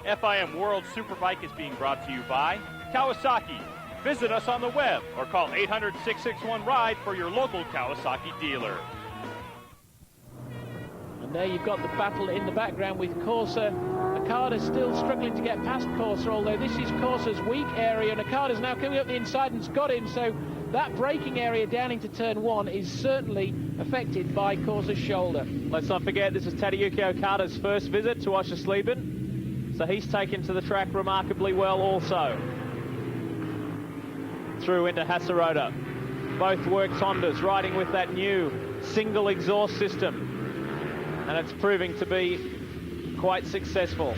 [SPEAKER 12] FIM World Superbike is being brought to you by Kawasaki. Visit us on the web or call 800-661-RIDE for your local Kawasaki dealer.
[SPEAKER 16] And there you've got the battle in the background with Corsa. Okada's still struggling to get past Corsa, although this is Corsa's weak area, and Okada's now coming up the inside and's got him, so that braking area down into turn 1 is certainly affected by Corsa's shoulder.
[SPEAKER 15] Let's not forget, this is Tadayuki Okada's first visit to Oschersleben, so he's taken to the track remarkably well also. Through into Haseroda. Both works Hondas, riding with that new single exhaust system, and it's proving to be quite successful.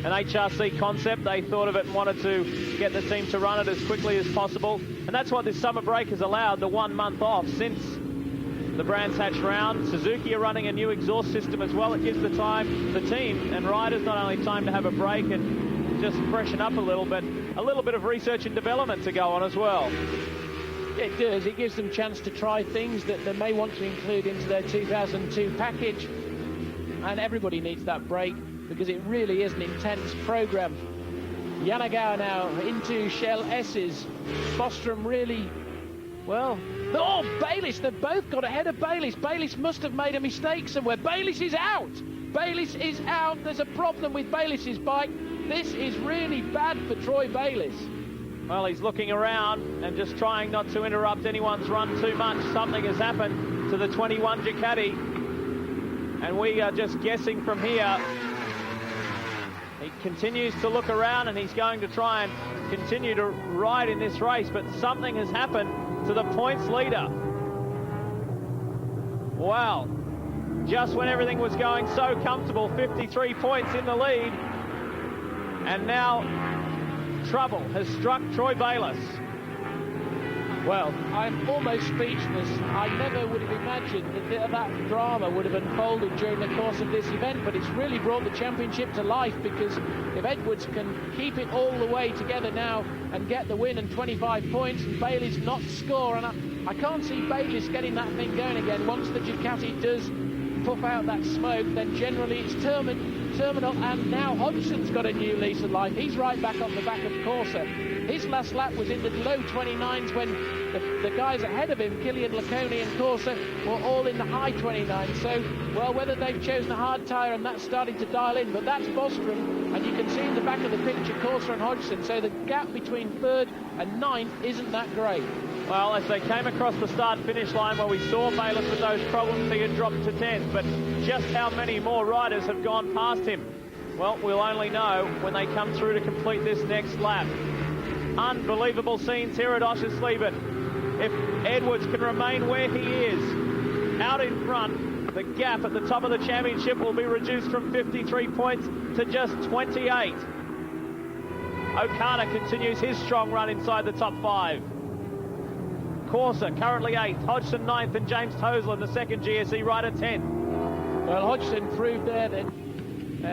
[SPEAKER 15] an HRC concept. They thought of it and wanted to get the team to run it as quickly as possible. And that's what this summer break has allowed, the 1 month off since the Brands Hatch round. Suzuki are running a new exhaust system as well. It gives the team and riders not only time to have a break and just freshen up a little, but a little bit of research and development to go on as well.
[SPEAKER 16] It does. It gives them a chance to try things that they may want to include into their 2002 package. And everybody needs that break because it really is an intense program. Yanagawa now into Shell S's. Bostrom really, well... Oh, Bayliss, they've both got ahead of Bayliss. Bayliss must have made a mistake somewhere. Bayliss is out. Bayliss is out. There's a problem with Bayliss's bike. This is really bad for Troy Bayliss.
[SPEAKER 15] Well, he's looking around and just trying not to interrupt anyone's run too much. Something has happened to the 21 Ducati. And we are just guessing from here. He continues to look around and he's going to try and continue to ride in this race, but something has happened to the points leader. Wow. Just when everything was going so comfortable, 53 points in the lead. And now trouble has struck Troy Bayliss.
[SPEAKER 16] Well, I'm almost speechless. I never would have imagined that that drama would have unfolded during the course of this event, but it's really brought the championship to life, because if Edwards can keep it all the way together now and get the win and 25 points, and Bayliss not score, and I can't see Bayliss getting that thing going again. Once the Ducati does puff out that smoke, then generally it's terminal, and now Hodgson's got a new lease of life. He's right back on the back of Corsa. His last lap was in the low 29s when the guys ahead of him, Killian Laconi and Corsa, were all in the high 29s. So, well, whether they've chosen a hard tyre and that's starting to dial in, but that's Bostrom, and you can see in the back of the picture Corsa and Hodgson. So the gap between 3rd and 9th isn't that great.
[SPEAKER 15] Well, as they came across the start-finish line where we saw Bayliss with those problems, he had dropped to 10th, but just how many more riders have gone past him? Well, we'll only know when they come through to complete this next lap. Unbelievable scenes here at Oschersleben. If Edwards can remain where he is, out in front, the gap at the top of the championship will be reduced from 53 points to just 28. Okada continues his strong run inside the top 5. Corsa currently 8th, Hodgson 9th, and James Toseland, the second GSE rider, 10th.
[SPEAKER 16] Well, Hodgson proved there that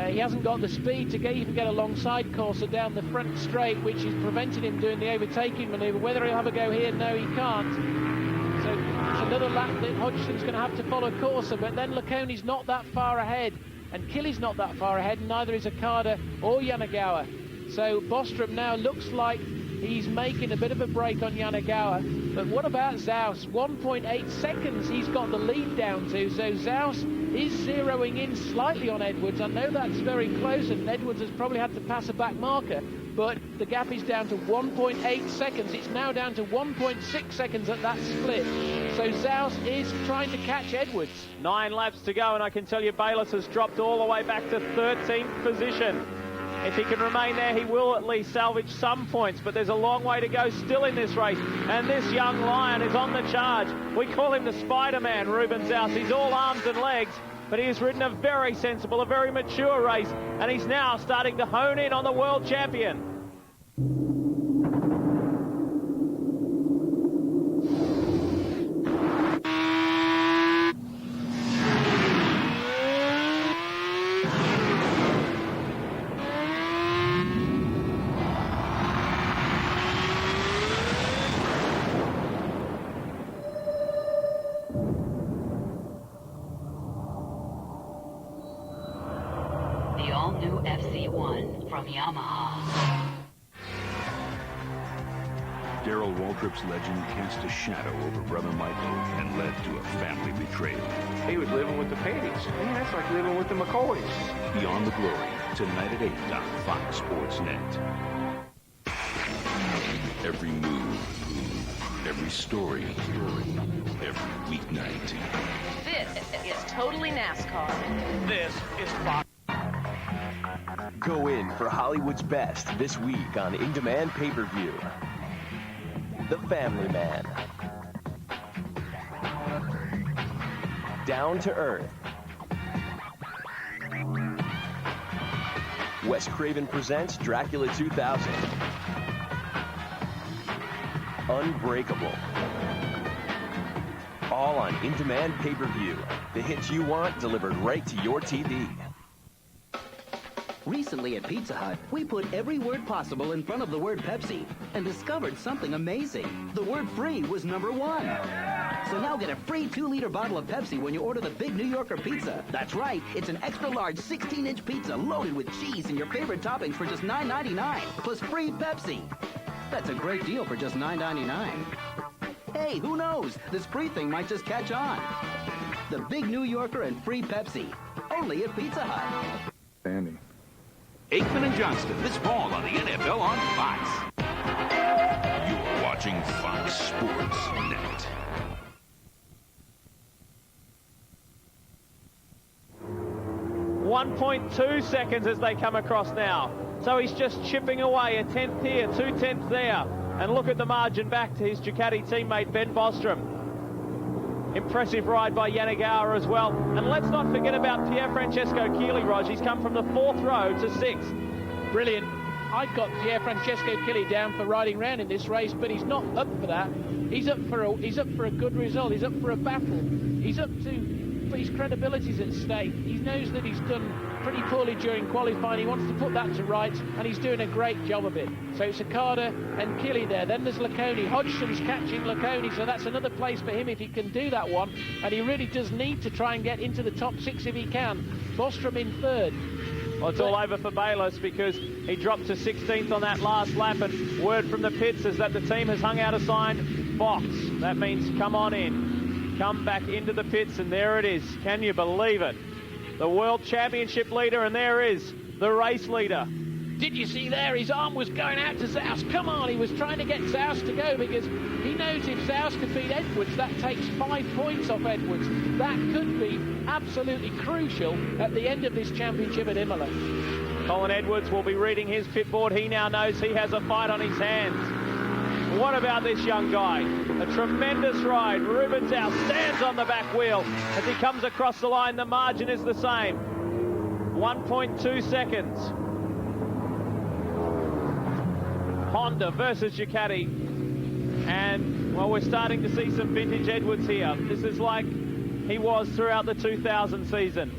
[SPEAKER 16] he hasn't got the speed to even get alongside Corsa down the front straight, which is preventing him doing the overtaking manoeuvre. Whether he'll have a go here, no, he can't. So it's another lap that Hodgson's going to have to follow Corsa, but then Laconi's not that far ahead, and Killy's not that far ahead, and neither is Okada or Yanagawa. So Bostrom now looks like he's making a bit of a break on Yanagawa. But what about Zaus? 1.8 seconds he's got the lead down to. So Zaus is zeroing in slightly on Edwards. I know that's very close, and Edwards has probably had to pass a back marker. But the gap is down to 1.8 seconds. It's now down to 1.6 seconds at that split. So Zaus is trying to catch Edwards.
[SPEAKER 15] 9 laps to go, and I can tell you Bayliss has dropped all the way back to 13th position. If he can remain there, he will at least salvage some points, but there's a long way to go still in this race, and this young lion is on the charge. We call him the Spider-Man, Ruben Zaus. He's all arms and legs, but he has ridden a very sensible, a very mature race, and he's now starting to hone in on the world champion.
[SPEAKER 4] The all-new FC1 from Yamaha.
[SPEAKER 13] Darrell Waltrip's legend cast a shadow over Brother Michael and led to a family betrayal.
[SPEAKER 18] He was living with the Petties. Man, that's like living with the McCoys.
[SPEAKER 13] Beyond the Glory, tonight at 8 on Fox Sports Net. Every move, every story, every weeknight.
[SPEAKER 7] This is totally NASCAR.
[SPEAKER 15] This is Fox.
[SPEAKER 6] Go in for Hollywood's best this week on In-Demand Pay-Per-View. The Family Man. Down to Earth. Wes Craven presents Dracula 2000. Unbreakable. All on in-demand pay-per-view. The hits you want delivered right to your TV.
[SPEAKER 14] Recently at Pizza Hut, we put every word possible in front of the word Pepsi and discovered something amazing. The word free was number 1. So now get a free 2-liter bottle of Pepsi when you order the Big New Yorker pizza. That's right, it's an extra-large 16-inch pizza loaded with cheese and your favorite toppings for just $9.99, plus free Pepsi. That's a great deal for just $9.99. Hey, who knows? This free thing might just catch on. The Big New Yorker and free Pepsi, only at Pizza Hut.
[SPEAKER 13] Andy.
[SPEAKER 11] Aikman and Johnston this fall on the NFL on Fox. You're watching Fox Sports Net.
[SPEAKER 15] .2 seconds as they come across now. So he's just chipping away, a tenth here, 2/10 there. And look at the margin back to his Ducati teammate Ben Bostrom. Impressive ride by Yanagawa as well. And let's not forget about Pier Francesco Chiili, Rog. He's come from the 4th row to 6th.
[SPEAKER 16] Brilliant. I've got Pier Francesco Chiili down for riding round in this race, but he's not up for that. He's up for a good result. He's up for a battle. He's up for his credibility's at stake. He knows that he's done pretty poorly during qualifying. He wants to put that to rights, and he's doing a great job of it. So it's Okada and Chiili there. Then there's Laconi. Hodgson's catching Laconi, so that's another place for him if he can do that one. And he really does need to try and get into the top 6 if he can. Bostrom in 3rd.
[SPEAKER 15] Well, it's all over for Bayless because he dropped to 16th on that last lap, and word from the pits is that the team has hung out a sign, box. That means come on in. Come back into the pits, and there it is. Can you believe it? The World Championship leader, and there is the race leader.
[SPEAKER 16] Did you see there? His arm was going out to Zaus. Come on, he was trying to get Zaus to go because he knows if Zaus could beat Edwards, that takes 5 points off Edwards. That could be absolutely crucial at the end of this championship at Imola.
[SPEAKER 15] Colin Edwards will be reading his pit board. He now knows he has a fight on his hands. What about this young guy? A tremendous ride. Ruben Zaus stands on the back wheel as he comes across the line. The margin is the same. 1.2 seconds. Honda versus Ducati. And, well, we're starting to see some vintage Edwards here. This is like he was throughout the 2000 season.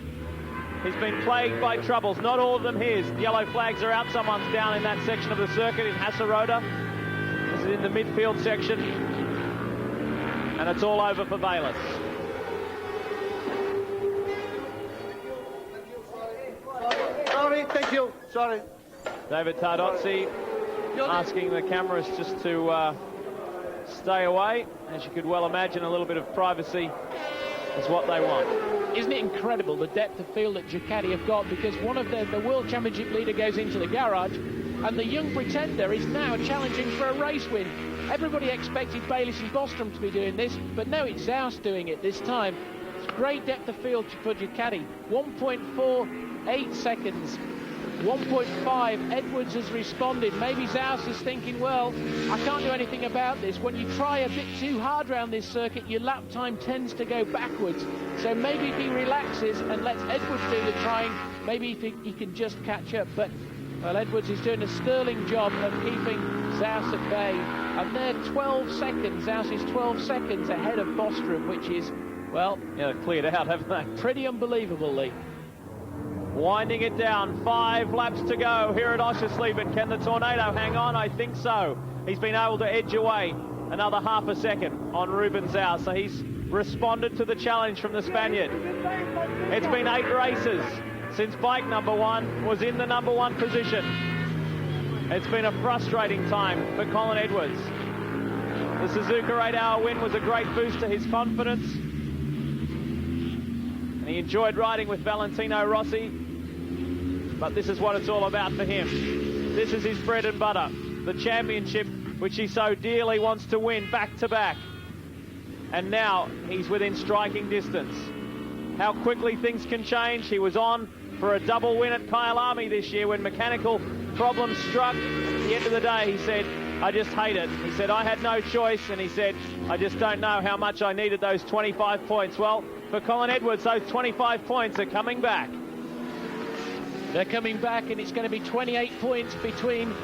[SPEAKER 15] He's been plagued by troubles, not all of them his. Yellow flags are out. Someone's down in that section of the circuit in Hasserota. This is in the midfield section. And it's all over for Bayless.
[SPEAKER 17] Sorry, thank you. Sorry.
[SPEAKER 15] David Tardozzi asking the cameras just to stay away. As you could well imagine, a little bit of privacy is what they want.
[SPEAKER 16] Isn't it incredible the depth of field that Ducati have got, because one of the World Championship leader goes into the garage and the young pretender is now challenging for a race win. Everybody expected Bayliss and Bostrom to be doing this, but no, it's Zaus doing it this time. It's great depth of field for Ducati. 1.48 seconds. 1.5. Edwards has responded. Maybe Zaus is thinking, well, I can't do anything about this. When you try a bit too hard around this circuit, your lap time tends to go backwards. So maybe if he relaxes and lets Edwards do the trying, maybe he can just catch up. But, well, Edwards is doing a sterling job of keeping Zaus at bay. And they're 12 seconds. Zaus is 12 seconds ahead of Bostrom, which is, well...
[SPEAKER 15] Yeah, they've cleared out, haven't they?
[SPEAKER 16] Pretty unbelievably.
[SPEAKER 15] Winding it down, 5 laps to go here at Oschersleben. Can the Tornado hang on? I think so. He's been able to edge away another half a second on Ruben Zaus. So he's responded to the challenge from the Spaniard. It's been 8 races since bike number 1 was in the number 1 position. It's been a frustrating time for Colin Edwards. The Suzuka 8-hour win was a great boost to his confidence. And he enjoyed riding with Valentino Rossi. But this is what it's all about for him. This is his bread and butter. The championship, which he so dearly wants to win back-to-back. And now he's within striking distance. How quickly things can change. He was on for a double win at Kyalami this year when mechanical problems struck. At the end of the day, he said, I just hate it. He said, I had no choice. And he said, I just don't know how much I needed those 25 points. Well, for Colin Edwards, those 25 points are coming back.
[SPEAKER 16] They're coming back, and it's going to be 28 points between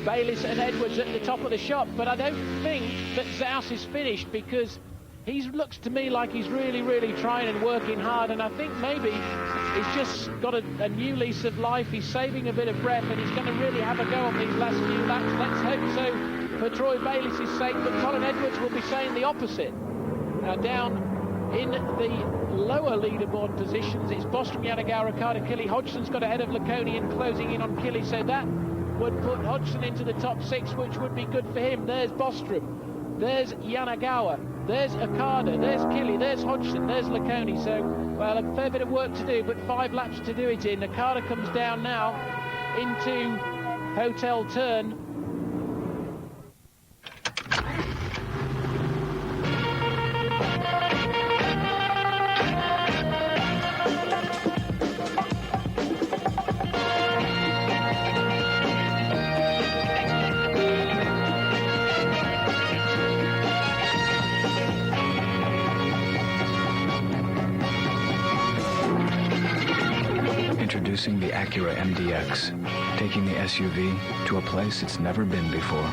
[SPEAKER 16] Bayliss and Edwards at the top of the shop. But I don't think that Zaus is finished, because he looks to me like he's really, really trying and working hard, and I think maybe he's just got a new lease of life. He's saving a bit of breath, and he's going to really have a go on these last few laps. Let's hope so for Troy Bayliss' sake, but Colin Edwards will be saying the opposite. Now down in the lower leaderboard positions, it's Bostrom, Yanagawa, Ricardo, Killy. Hodgson's got ahead of Laconian, closing in on Killy, so that would put Hodgson into the top 6, which would be good for him. There's Bostrom, there's Yanagawa, there's Okada, there's Killy, there's Hodgson, there's Laconi. So, well, a fair bit of work to do, but 5 laps to do it in. Okada comes down now into Hotel Turn.
[SPEAKER 5] Introducing the Cmrra MDX, taking the SUV to a place it's never been before.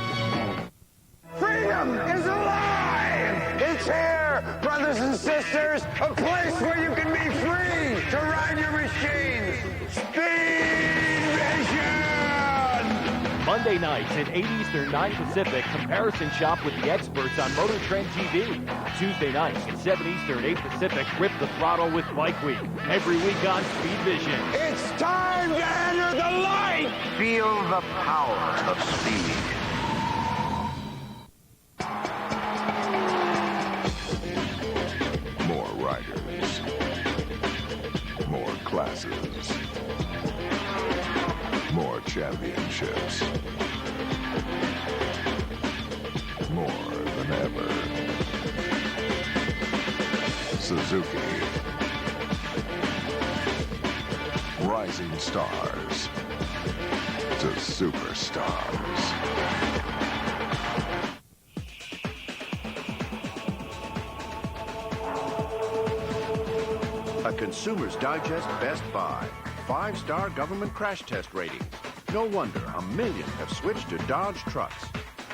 [SPEAKER 17] Freedom is alive! It's here, brothers and sisters, a place where you can be free to ride your machines. Speed Vision!
[SPEAKER 3] Monday nights at 8 Eastern, 9 Pacific, comparison shop with the experts on Motor Trend TV. Tuesday nights at 7 Eastern, 8 Pacific, grip the throttle with Bike Week. Every week on Speed Vision.
[SPEAKER 17] It's time to enter the light! Feel the power of speed.
[SPEAKER 13] More riders. More classes. More championships. More than ever. Suzuki. Rising stars to superstars.
[SPEAKER 24] A Consumer's Digest Best Buy. 5-star government crash test ratings. No wonder a million have switched to Dodge trucks.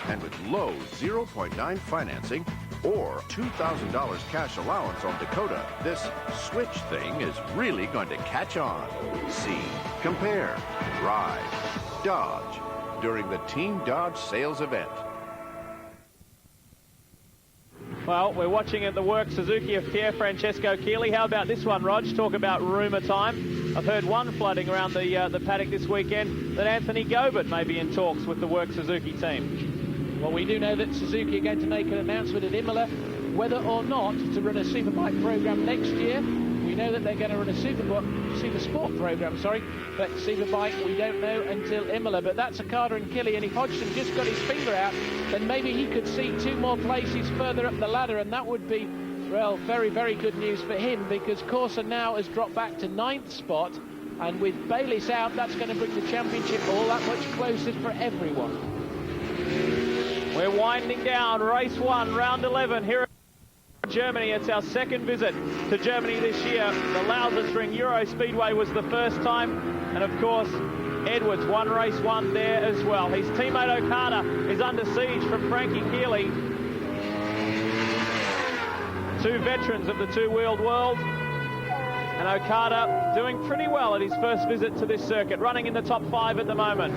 [SPEAKER 24] And with low 0.9 financing or $2,000 cash allowance on Dakota, this switch thing is really going to catch on. See, compare, ride, Dodge during the Team Dodge sales event.
[SPEAKER 15] Well, we're watching at the work Suzuki of Pier Francesco Chieli. How about this one, Rog? Talk about rumour time. I've heard one floating around the paddock this weekend that Anthony Gobert may be in talks with the work Suzuki team.
[SPEAKER 16] Well, we do know that Suzuki are going to make an announcement at Imola whether or not to run a Superbike program next year. We know that they're going to run a Super Sport program, but Superbike we don't know until Imola. But that's Okada and Killy, and if Hodgson just got his finger out, then maybe he could see 2 more places further up the ladder, and that would be, well, very, very good news for him, because Corsa now has dropped back to 9th spot, and with Bayliss out, that's going to bring the championship all that much closer for everyone.
[SPEAKER 15] We're winding down race 1, round 11 here in Germany. It's our second visit to Germany this year. The Lausitzring Euro Speedway was the first time, and of course Edwards won race 1 there as well. His teammate Okada is under siege from Frankie Keeley. 2 veterans of the two-wheeled world, and Okada doing pretty well at his first visit to this circuit, running in the top 5 at the moment.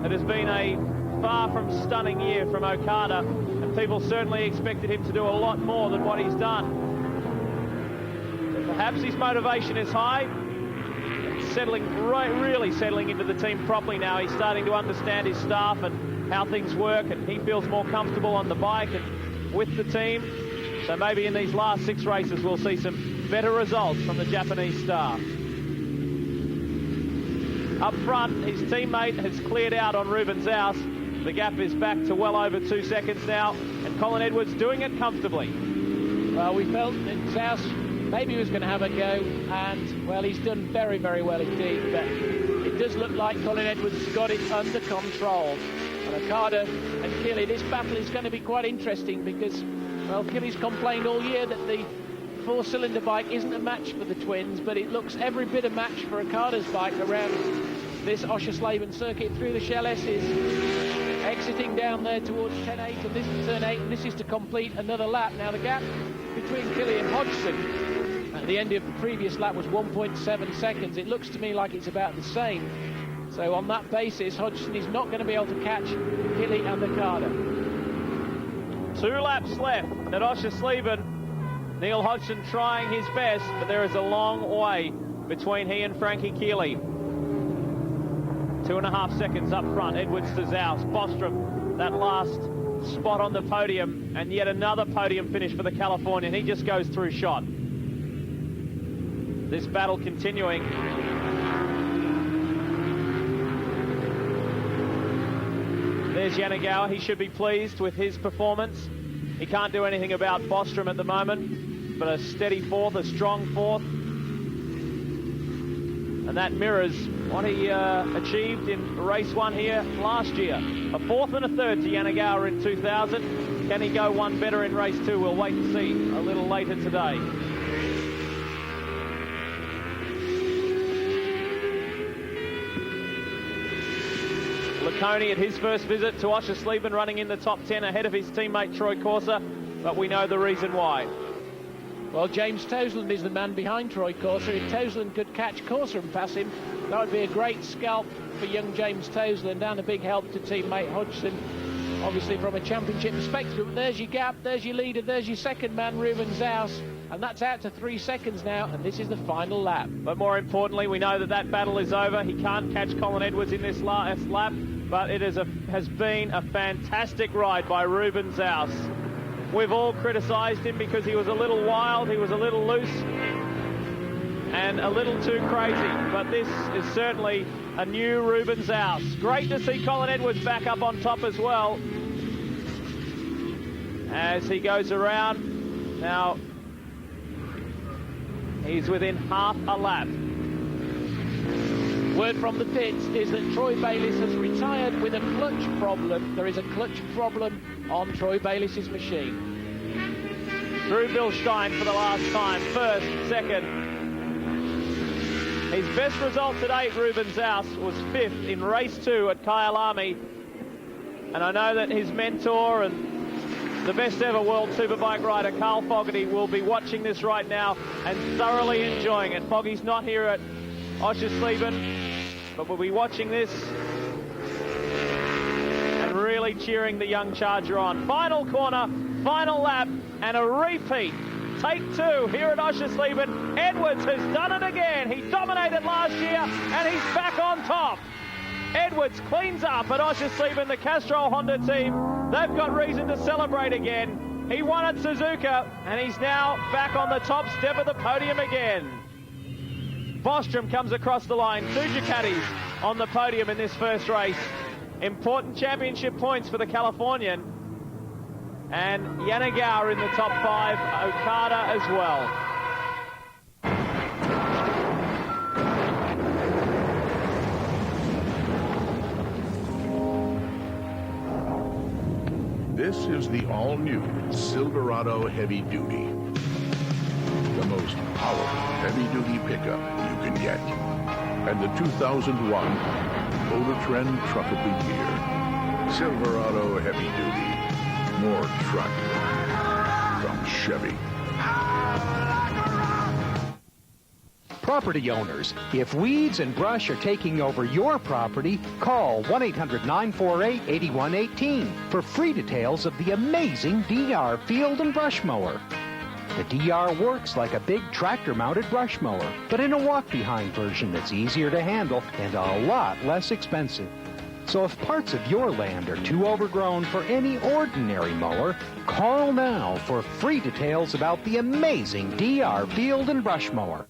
[SPEAKER 15] It has been a far from stunning year from Okada, and people certainly expected him to do a lot more than what he's done. But perhaps his motivation is high. Really settling into the team properly now. He's starting to understand his staff and how things work, and he feels more comfortable on the bike and with the team. So maybe in these last 6 races we'll see some better results from the Japanese star. Up front, his teammate has cleared out on Ruben Zaus. The gap is back to well over 2 seconds now, and Colin Edwards doing it comfortably.
[SPEAKER 16] Well, we felt that Zaus maybe was going to have a go, and, well, he's done very, very well indeed, but it does look like Colin Edwards has got it under control. And Okada and Keeley, this battle is going to be quite interesting because, well, Keeley's complained all year that the four-cylinder bike isn't a match for the twins, but it looks every bit a match for Okada's bike around this Oschersleben circuit through the Shell S's, exiting down there towards 10.8, and this is turn 8, and this is to complete another lap. Now the gap between Killy and Hodgson at the end of the previous lap was 1.7 seconds. It looks to me like it's about the same. So on that basis, Hodgson is not going to be able to catch Killy and Okada.
[SPEAKER 15] 2 laps left at Oschersleben. Neil Hodgson trying his best, but there is a long way between he and Frankie Keeley. 2.5 seconds up front. Edwards to Zaus. Bostrom, that last spot on the podium, and yet another podium finish for the Californian. He just goes through shot. This battle continuing. There's Yanagawa. He should be pleased with his performance. He can't do anything about Bostrom at the moment, but a steady fourth, a strong fourth. And that mirrors what he achieved in race 1 here last year. A fourth and a third to Yanagawa in 2000. Can he go one better in race 2? We'll wait and see a little later today. Lacconi at his first visit to Oschersleben running in the top 10 ahead of his teammate Troy Corser, but we know the reason why.
[SPEAKER 16] Well, James Toseland is the man behind Troy Corser. If Toseland could catch Corser and pass him, that would be a great scalp for young James Toseland and a big help to teammate Hodgson, obviously from a championship perspective. But there's your gap, there's your leader, there's your second man, Ruben Zaus, and that's out to 3 seconds now, and this is the final lap.
[SPEAKER 15] But more importantly, we know that that battle is over. He can't catch Colin Edwards in this last lap, but it has been a fantastic ride by Ruben Zaus. We've all criticised him because he was a little wild, he was a little loose, and a little too crazy. But this is certainly a new Ruben Zaus. Great to see Colin Edwards back up on top as well as he goes around. Now, he's within half a lap.
[SPEAKER 16] Word from the pits is that Troy Bayliss has retired with a clutch problem. There is a clutch problem on Troy Bayliss' machine.
[SPEAKER 15] Drew Bilstein for the last time, first, second. His best result to date, Ruben Zaus, was 5th in race 2 at Kyalami. And I know that his mentor and the best ever world superbike rider, Carl Fogarty, will be watching this right now and thoroughly enjoying it. Foggy's not here at Oschersleben, but we'll be watching this and really cheering the young charger on. Final corner, final lap, and a repeat. Take 2 here at Oschersleben. Edwards has done it again. He dominated last year, and he's back on top. Edwards cleans up at Oschersleben. The Castrol Honda team, they've got reason to celebrate again. He won at Suzuka, and he's now back on the top step of the podium again. Bostrom comes across the line. 2 Ducatis on the podium in this first race. Important championship points for the Californian. And Yanagawa in the top 5, Okada as well.
[SPEAKER 13] This is the all-new Silverado Heavy Duty. The most powerful heavy-duty pickup you can get. And the 2001 Motor Trend Truck of the Year. Silverado Heavy Duty. More truck from Chevy.
[SPEAKER 19] Property owners, if weeds and brush are taking over your property, call 1-800-948-8118 for free details of the amazing DR Field and Brush Mower. The DR works like a big tractor-mounted brush mower, but in a walk-behind version that's easier to handle and a lot less expensive. So if parts of your land are too overgrown for any ordinary mower, call now for free details about the amazing DR Field and Brush Mower.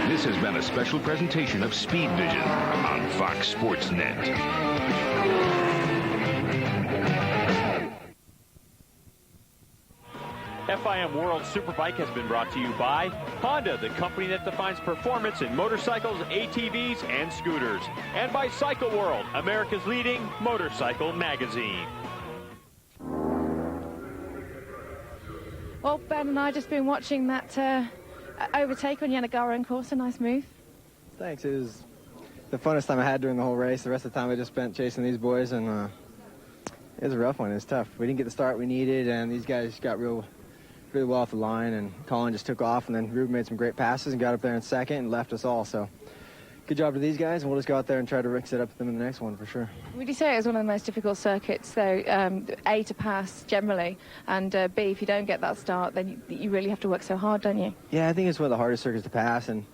[SPEAKER 11] This has been a special presentation of Speed Vision on Fox Sports Net.
[SPEAKER 12] FIM World Superbike has been brought to you by Honda, the company that defines performance in motorcycles, ATVs, and scooters. And by Cycle World, America's leading motorcycle magazine.
[SPEAKER 8] Well, Ben and I just been watching that overtake on Yanagara course. A nice move.
[SPEAKER 20] Thanks. It was the funnest time I had during the whole race. The rest of the time I just spent chasing these boys, and it was a rough one. It was tough. We didn't get the start we needed, and these guys got really well off the line, and Colin just took off, and then Ruben made some great passes and got up there in second and left us all. So good job to these guys, and we'll just go out there and try to mix it up to them in the next one for sure.
[SPEAKER 8] Would you say it was one of the most difficult circuits, though, A, to pass generally, and B, if you don't get that start, then you really have to work so hard, don't you?
[SPEAKER 20] Yeah, I think it's one of the hardest circuits to pass, and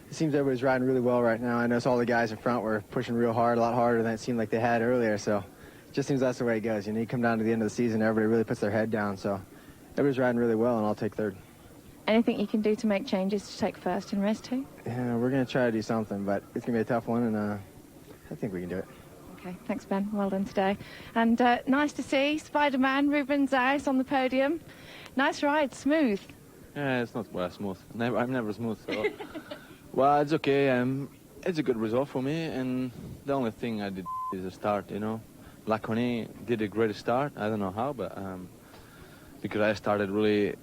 [SPEAKER 20] it seems everybody's riding really well right now. I noticed all the guys in front were pushing real hard, a lot harder than it seemed like they had earlier, so it just seems that's the way it goes. You know, you come down to the end of the season, everybody really puts their head down, so everybody's riding really well, and I'll take third.
[SPEAKER 8] Anything you can do to make changes to take first in race 2?
[SPEAKER 20] Yeah, we're going to try to do something, but it's going to be a tough one, and I think we can do it.
[SPEAKER 8] Okay, thanks, Ben. Well done today. And nice to see Spider-Man Ruben Zaus on the podium. Nice ride, smooth.
[SPEAKER 22] Yeah, it's not well smooth. I'm never smooth, so... Well, it's okay. It's a good result for me, and the only thing I did is a start, you know. Laconi did a great start. I don't know how, but because I started really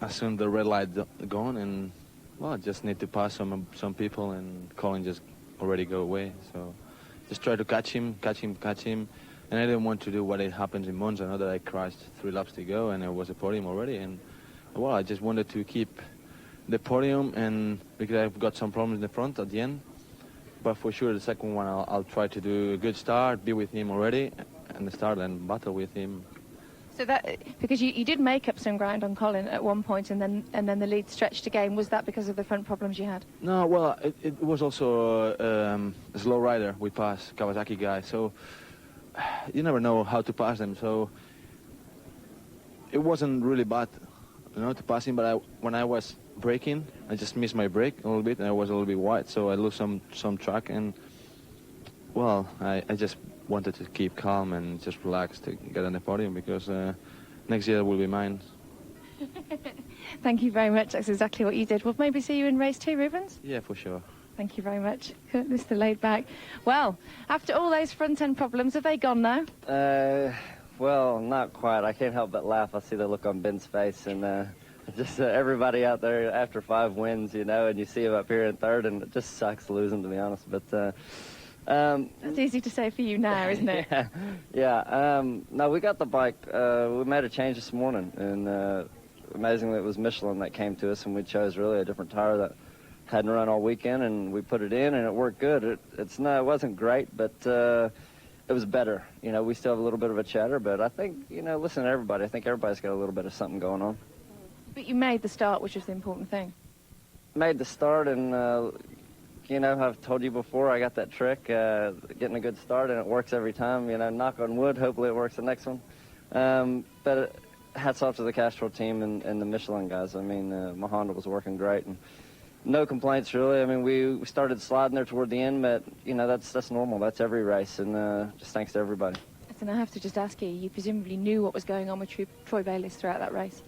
[SPEAKER 22] as soon as the red light gone, and well, I just need to pass some people, and Colin just already go away. So just try to catch him, and I didn't want to do what it happens in Monza. I know that I crashed 3 laps to go, and it was a podium already, and well, I just wanted to keep the podium, and because I've got some problems in the front at the end. But for sure, the second one, I'll try to do a good start, be with him already, and start and battle with him.
[SPEAKER 8] So that, because you did make up some ground on Colin at one point, and then the lead stretched again. Was that because of the front problems you had?
[SPEAKER 22] No, well, it was also a slow rider we passed, Kawasaki guy. So you never know how to pass them. So it wasn't really bad, you know, to pass him. But when I was braking, I just missed my brake a little bit, and I was a little bit wide, so I lost some track. And well, I just wanted to keep calm and just relax to get on the podium, because next year will be mine.
[SPEAKER 8] Thank you very much. That's exactly what you did. We'll maybe see you in race 2, Rubens?
[SPEAKER 22] Yeah, for sure.
[SPEAKER 8] Thank you very much, Mr. Laid Back. Well, after all those front-end problems, have they gone now?
[SPEAKER 23] Well, not quite. I can't help but laugh. I see the look on Ben's face, and just everybody out there after 5 wins, you know, and you see him up here in third, and it just sucks losing, to be honest. But
[SPEAKER 8] that's easy to say for you now, isn't it?
[SPEAKER 23] Yeah. No, we got the bike. We made a change this morning, and amazingly, it was Michelin that came to us, and we chose really a different tire that hadn't run all weekend, and we put it in, and it worked good. It wasn't great, but it was better. You know, we still have a little bit of a chatter, but I think, you know, listen to everybody. I think everybody's got a little bit of something going on.
[SPEAKER 8] But you made the start, which is the important thing.
[SPEAKER 23] Made the start, and you know, I've told you before, I got that trick, getting a good start, and it works every time. You know, knock on wood, hopefully it works the next one. But hats off to the Castrol team and the Michelin guys. I mean, my Honda was working great, and no complaints really. I mean, we started sliding there toward the end, but you know, that's normal. That's every race, and just thanks to everybody.
[SPEAKER 8] And I have to just ask you, you presumably knew what was going on with Troy Bayliss throughout that race?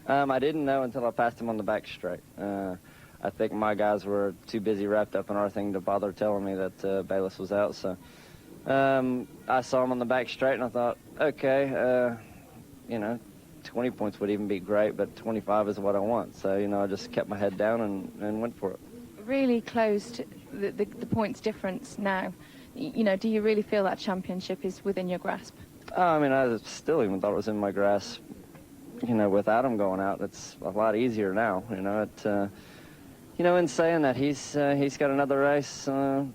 [SPEAKER 23] I didn't know until I passed him on the back straight. I think my guys were too busy wrapped up in our thing to bother telling me that Bayliss was out. So I saw him on the back straight, and I thought, okay, you know, 20 points would even be great, but 25 is what I want. So, you know, I just kept my head down and went for it.
[SPEAKER 8] Really closed the points difference now. You know, do you really feel that championship is within your grasp?
[SPEAKER 23] I mean, I still even thought it was in my grasp. You know, without him going out, it's a lot easier now. You know, you know, in saying that, he's got another race to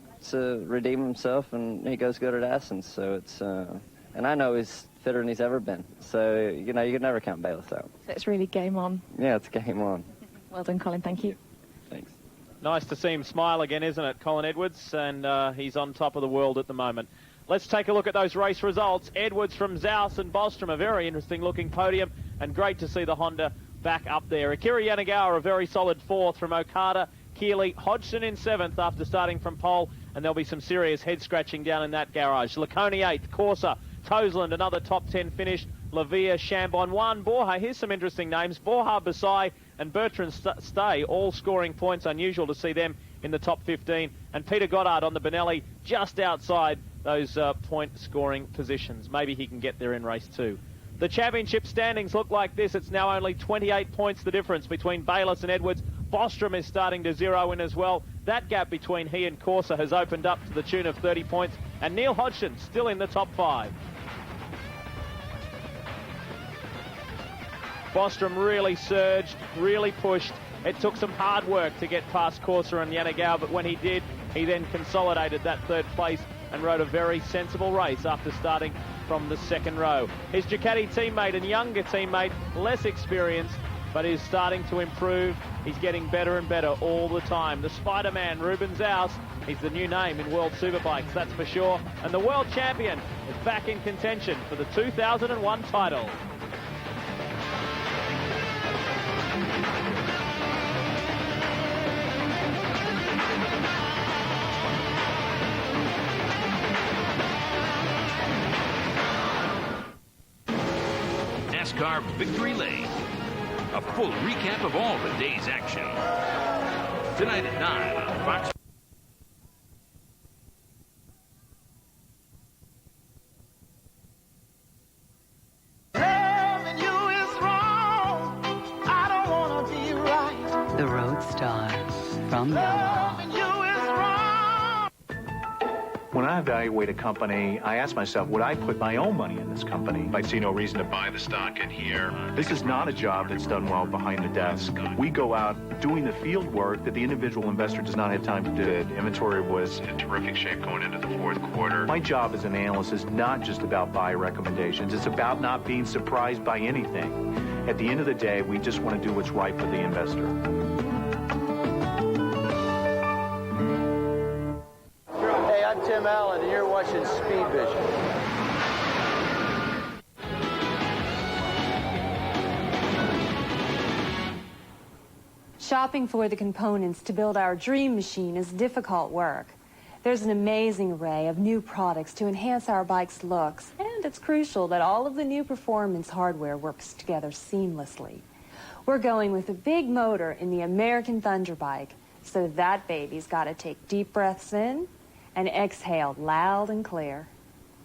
[SPEAKER 23] redeem himself, and he goes good at Athens. So it's, and I know he's fitter than he's ever been. So, you know, you can never count Bayliss out.
[SPEAKER 8] So it's really game on.
[SPEAKER 23] Yeah, it's game on.
[SPEAKER 8] Well done, Colin. Thank you.
[SPEAKER 23] Thanks.
[SPEAKER 15] Nice to see him smile again, isn't it, Colin Edwards? And he's on top of the world at the moment. Let's take a look at those race results. Edwards from Zaus and Bostrom, a very interesting-looking podium, and great to see the Honda back up there. Akira Yanagawa, a very solid 4th from Okada. Keeley, Hodgson in 7th after starting from pole, and there'll be some serious head-scratching down in that garage. Laconi 8th, Corsa, Toseland, another top 10 finish. Lavia, Chambon 1, Borja, here's some interesting names. Borja, Basai, and Bertrand Stay, all scoring points. Unusual to see them in the top 15. And Peter Goddard on the Benelli, just outside those point-scoring positions. Maybe he can get there in race 2. The championship standings look like this. It's now only 28 points the difference between Bayliss and Edwards. Bostrom is starting to zero in as well. That gap between he and Corsa has opened up to the tune of 30 points. And Neil Hodgson still in the top 5. Bostrom really surged, really pushed. It took some hard work to get past Corsa and Yanagao, but when he did, he then consolidated that 3rd place and rode a very sensible race after starting from the 2nd row. His Ducati teammate and younger teammate, less experienced, but is starting to improve. He's getting better and better all the time. The Spider-Man, Ruben Zaus, he's the new name in World Superbikes, that's for sure. And the world champion is back in contention for the 2001 title.
[SPEAKER 11] NASCAR Victory Lane. A full recap of all the day's action. Tonight at 9 on Fox.
[SPEAKER 17] Loving you is wrong. I don't want to be right.
[SPEAKER 4] The Roadstar from Yamaha.
[SPEAKER 17] Loving you is wrong.
[SPEAKER 1] When I evaluate a company, I ask myself, would I put my own money in this company? I see no reason to buy the stock in here. This is not a job that's done well behind the desk. We go out doing the field work that the individual investor does not have time to do. The inventory was in terrific shape going into the 4th quarter. My job as an analyst is not just about buy recommendations. It's about not being surprised by anything. At the end of the day, we just want to do what's right for the investor.
[SPEAKER 2] I'm Tim Allen, and you're watching Speed Vision.
[SPEAKER 10] Shopping for the components to build our dream machine is difficult work. There's an amazing array of new products to enhance our bike's looks, and it's crucial that all of the new performance hardware works together seamlessly. We're going with a big motor in the American Thunder bike, so that baby's got to take deep breaths in and exhale loud and clear.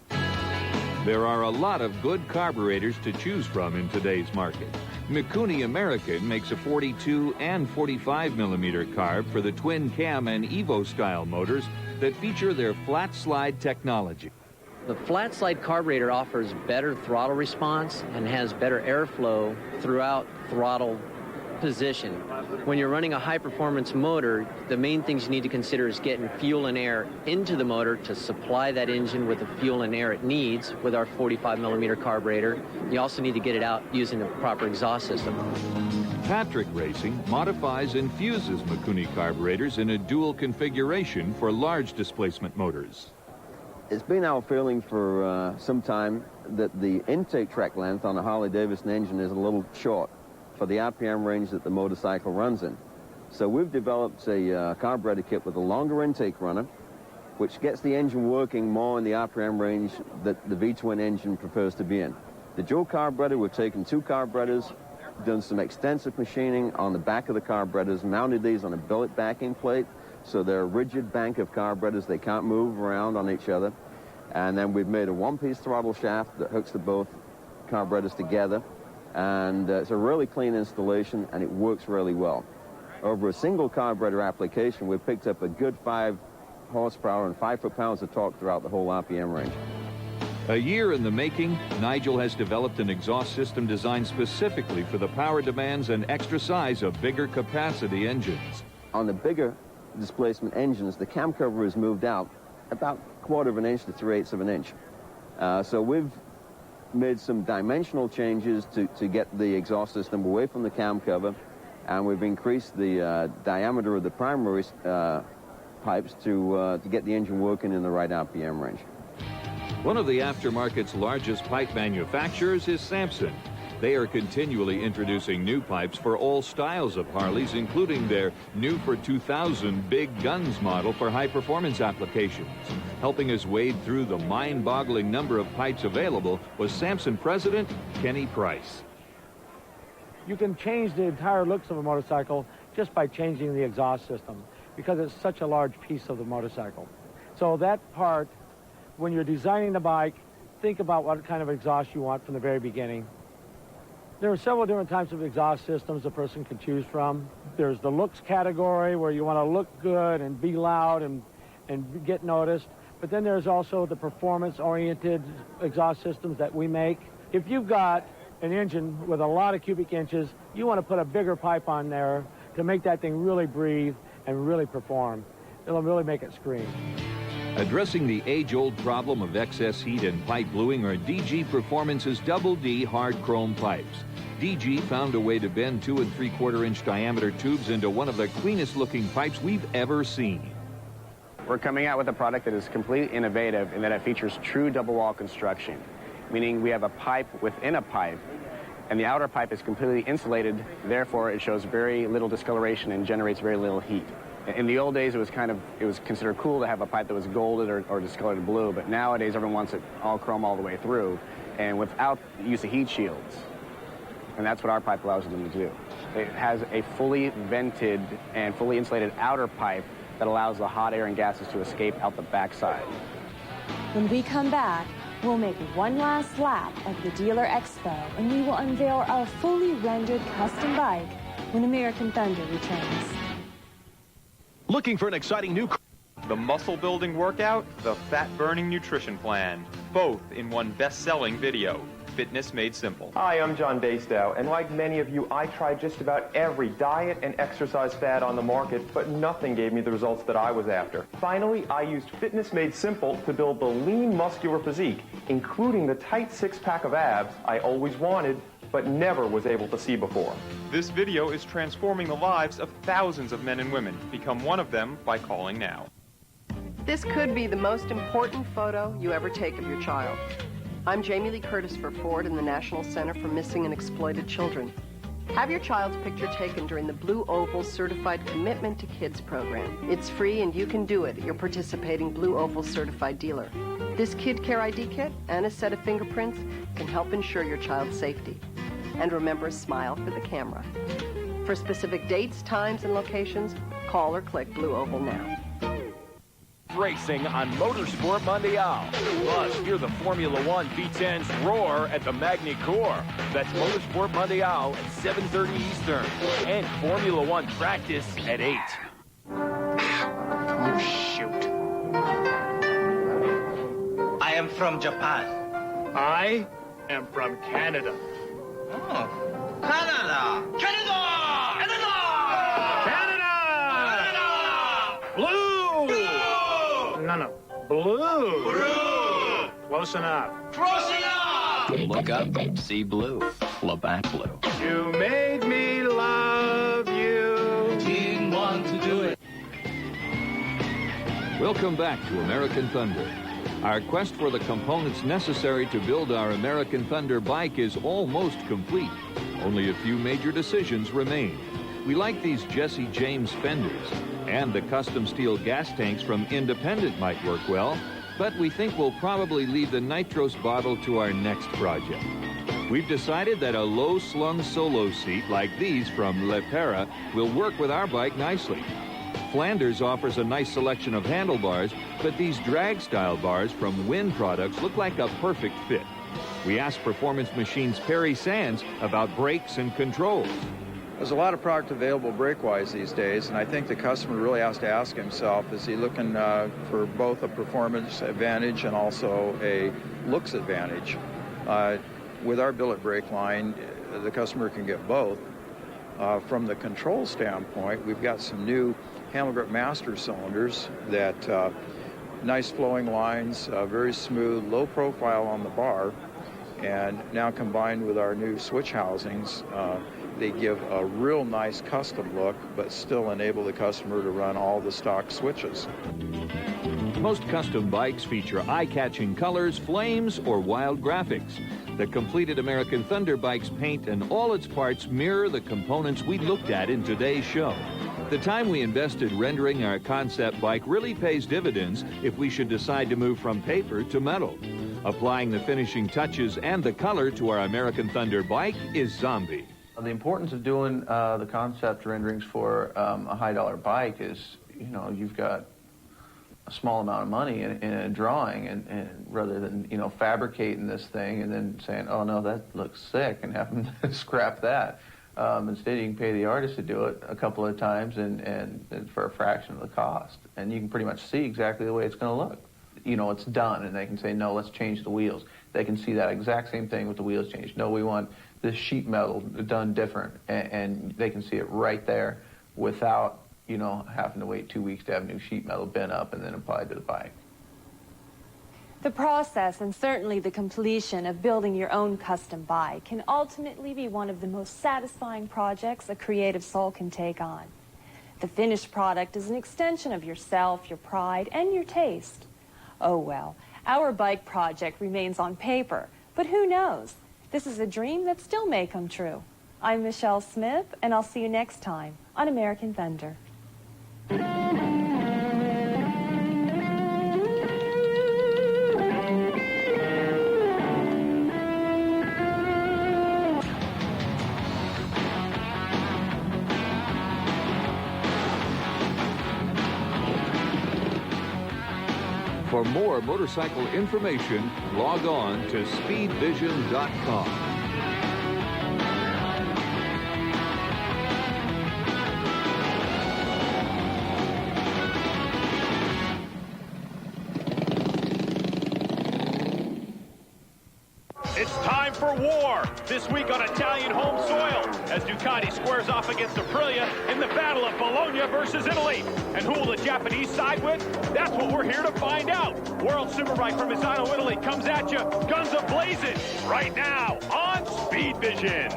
[SPEAKER 21] There are a lot of good carburetors to choose from in today's market. Mikuni American makes a 42 and 45 millimeter carb for the twin cam and Evo style motors that feature their flat slide technology.
[SPEAKER 25] The flat slide carburetor offers better throttle response and has better airflow throughout throttle position. When you're running a high-performance motor, the main things you need to consider is getting fuel and air into the motor to supply that engine with the fuel and air it needs with our 45 millimeter carburetor. You also need to get it out using the proper exhaust system.
[SPEAKER 21] Patrick Racing modifies and fuses Mikuni carburetors in a dual configuration for large displacement motors.
[SPEAKER 2] It's been our feeling for some time that the intake track length on a Harley-Davidson engine is a little short for the RPM range that the motorcycle runs in. So we've developed a carburetor kit with a longer intake runner, which gets the engine working more in the RPM range that the V-twin engine prefers to be in. The dual carburetor, we've taken 2 carburetors, done some extensive machining on the back of the carburetors, mounted these on a billet backing plate, so they're a rigid bank of carburetors. They can't move around on each other. And then we've made a one-piece throttle shaft that hooks the both carburetors together. And it's a really clean installation, and it works really well. Over a single carburetor application, we've picked up a good 5 horsepower and 5 foot-pounds of torque throughout the whole RPM range.
[SPEAKER 21] A year in the making, Nigel has developed an exhaust system designed specifically for the power demands and extra size of bigger capacity engines.
[SPEAKER 2] On the bigger displacement engines, the cam cover is moved out about 1/4 of an inch to 3/8 of an inch. So we've made some dimensional changes to get the exhaust system away from the cam cover, and we've increased the diameter of the primary pipes to get the engine working in the right RPM range.
[SPEAKER 21] One of the aftermarket's largest pipe manufacturers is Samson. They are continually introducing new pipes for all styles of Harleys, including their new for 2000 Big Guns model for high-performance applications. Helping us wade through the mind-boggling number of pipes available was Samson president Kenny Price.
[SPEAKER 26] You can change the entire looks of a motorcycle just by changing the exhaust system, because it's such a large piece of the motorcycle. So that part, when you're designing the bike, think about what kind of exhaust you want from the very beginning. There are several different types of exhaust systems a person can choose from. There's the looks category where you want to look good and be loud and get noticed. But then there's also the performance-oriented exhaust systems that we make. If you've got an engine with a lot of cubic inches, you want to put a bigger pipe on there to make that thing really breathe and really perform. It'll really make it scream.
[SPEAKER 21] Addressing the age-old problem of excess heat and pipe bluing are DG Performance's Double D hard chrome pipes. DG found a way to bend 2 3/4-inch diameter tubes into one of the cleanest-looking pipes we've ever seen.
[SPEAKER 5] We're coming out with a product that is completely innovative in that it features true double-wall construction, meaning we have a pipe within a pipe, and the outer pipe is completely insulated, therefore it shows very little discoloration and generates very little heat. In the old days, it was considered cool to have a pipe that was golded or discolored blue, but nowadays everyone wants it all chrome all the way through, and without the use of heat shields. And that's what our pipe allows them to do. It has a fully vented and fully insulated outer pipe that allows the hot air and gases to escape out the backside.
[SPEAKER 10] When we come back, we'll make one last lap of the Dealer Expo, and we will unveil our fully rendered custom bike when American Thunder returns.
[SPEAKER 12] Looking for an exciting new... The muscle-building workout, the fat-burning nutrition plan, both in one best-selling video. Fitness Made Simple.
[SPEAKER 6] Hi, I'm John Bastow, and like many of you, I tried just about every diet and exercise fad on the market, but nothing gave me the results that I was after. Finally, I used Fitness Made Simple to build the lean, muscular physique, including the tight six-pack of abs I always wanted, but never was able to see before.
[SPEAKER 12] This video is transforming the lives of thousands of men and women. Become one of them by calling now.
[SPEAKER 7] This could be the most important photo you ever take of your child. I'm Jamie Lee Curtis for Ford and the National Center for Missing and Exploited Children. Have your child's picture taken during the Blue Oval Certified Commitment to Kids program. It's free and you can do it at your participating Blue Oval certified dealer. This Kid Care ID kit and a set of fingerprints can help ensure your child's safety. And remember, smile for the camera. For specific dates, times, and locations, call or click Blue Oval now.
[SPEAKER 3] Racing on Motorsport Mondial. Plus, hear the Formula One V10s roar at the Magny Cours. That's Motorsport Mondial at 7:30 Eastern. And Formula One practice at 8.
[SPEAKER 9] Oh, shoot. I am from Japan.
[SPEAKER 1] I am from Canada.
[SPEAKER 9] Oh, Canada! Canada!
[SPEAKER 1] Canada! Blue! No. Blue.
[SPEAKER 9] Blue.
[SPEAKER 1] Close enough.
[SPEAKER 9] Close enough!
[SPEAKER 14] Look up, see blue. Labatt Blue.
[SPEAKER 1] You made me love you.
[SPEAKER 9] Didn't want to do it.
[SPEAKER 21] Welcome back to American Thunder. Our quest for the components necessary to build our American Thunder bike is almost complete. Only a few major decisions remain. We like these Jesse James fenders, and the custom steel gas tanks from Independent might work well, but we think we'll probably leave the nitros bottle to our next project. We've decided that a low-slung solo seat like these from Cmrra will work with our bike nicely. Flanders offers a nice selection of handlebars, but these drag-style bars from Win products look like a perfect fit. We asked Performance Machine's Perry Sands about brakes and controls.
[SPEAKER 18] There's a lot of product available brake-wise these days, and I think the customer really has to ask himself, is he looking for both a performance advantage and also a looks advantage? With our billet brake line, the customer can get both. From the control standpoint, we've got some new Handle Grip Master cylinders that nice flowing lines, very smooth, low profile on the bar, and now combined with our new switch housings, they give a real nice custom look, but still enable the customer to run all the stock switches.
[SPEAKER 21] Most custom bikes feature eye-catching colors, flames, or wild graphics. The completed American Thunder bike's paint and all its parts mirror the components we looked at in today's show. The time we invested rendering our concept bike really pays dividends if we should decide to move from paper to metal. Applying the finishing touches and the color to our American Thunder bike is Zombie.
[SPEAKER 22] The importance of doing the concept renderings for a high-dollar bike is, you've got
[SPEAKER 8] a small amount of money in a drawing, and rather than, you know, fabricating this thing and then saying, oh no, that looks sick, and have them scrap that. Instead, you can pay the artist to do it a couple of times and for a fraction of the cost, and you can pretty much see exactly the way it's going to look. You know, it's done, and they can say, no, let's change the wheels. They can see that exact same thing with the wheels changed. No, we want this sheet metal done different, and they can see it right there without, you know, having to wait 2 weeks to have new sheet metal bent up and then applied to the bike.
[SPEAKER 10] The process, and certainly the completion of building your own custom bike, can ultimately be one of the most satisfying projects a creative soul can take on. The finished product is an extension of yourself, your pride, and your taste. Oh well, our bike project remains on paper, but who knows? This is a dream that still may come true. I'm Michelle Smith, and I'll see you next time on American Thunder.
[SPEAKER 21] For more motorcycle information, log on to speedvision.com.
[SPEAKER 3] It's time for war, this week on Italian home soil, as Ducati squares off against Aprilia in the Battle of Bologna versus Italy. And who will the Japanese side with? That's what we're here to find out. World Superbike from Misano, Italy comes at you, guns a-blazing, right now on Speed Vision.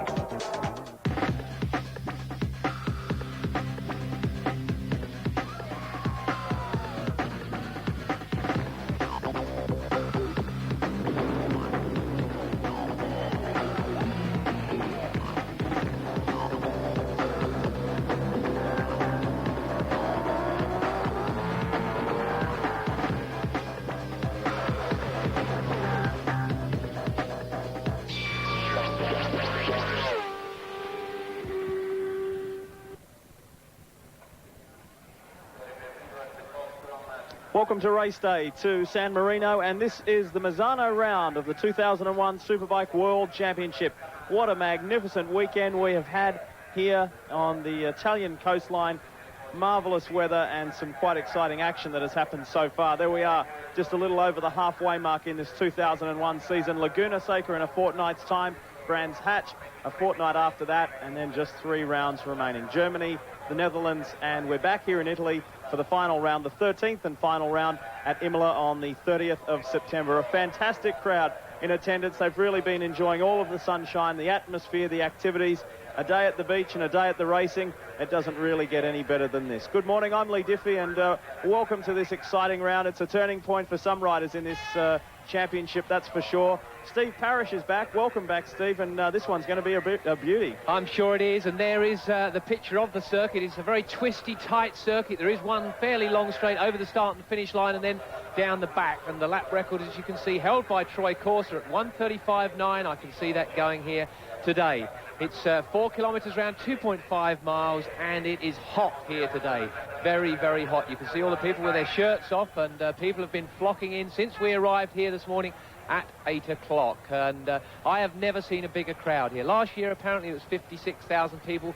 [SPEAKER 3] Welcome to race day to San Marino, and this is the Misano round of the 2001 Superbike World Championship. What a magnificent weekend we have had here on the Italian coastline. Marvelous weather and some quite exciting action that has happened so far. There we are, just a little over the halfway mark in this 2001 season. Laguna Seca in a fortnight's time, Brands Hatch a fortnight after that, and then just 3 rounds remaining. Germany, the Netherlands, and we're back here in Italy for the final round, the 13th and final round at Imola on the 30th of September. A fantastic crowd in attendance. They've really been enjoying all of the sunshine, the atmosphere, the activities. A day at the beach and a day at the racing. It doesn't really get any better than this. Good morning, I'm Lee Diffie, and welcome to this exciting round. It's a turning point for some riders in this championship, that's for sure. Steve Parrish is back. Welcome back, Steve, and this one's going to be a beauty.
[SPEAKER 13] I'm sure it is, and there is the picture of the circuit. It's a very twisty, tight circuit. There is one fairly long straight over the start and the finish line, and then down the back. And the lap record, as you can see, held by Troy Corser at 1:35.9. I can see that going here today. It's 4 kilometres round, 2.5 miles, and it is hot here today. Very, very hot. You can see all the people with their shirts off, and people have been flocking in since we arrived here this morning at 8 o'clock. And I have never seen a bigger crowd here. Last year, apparently, it was 56,000 people.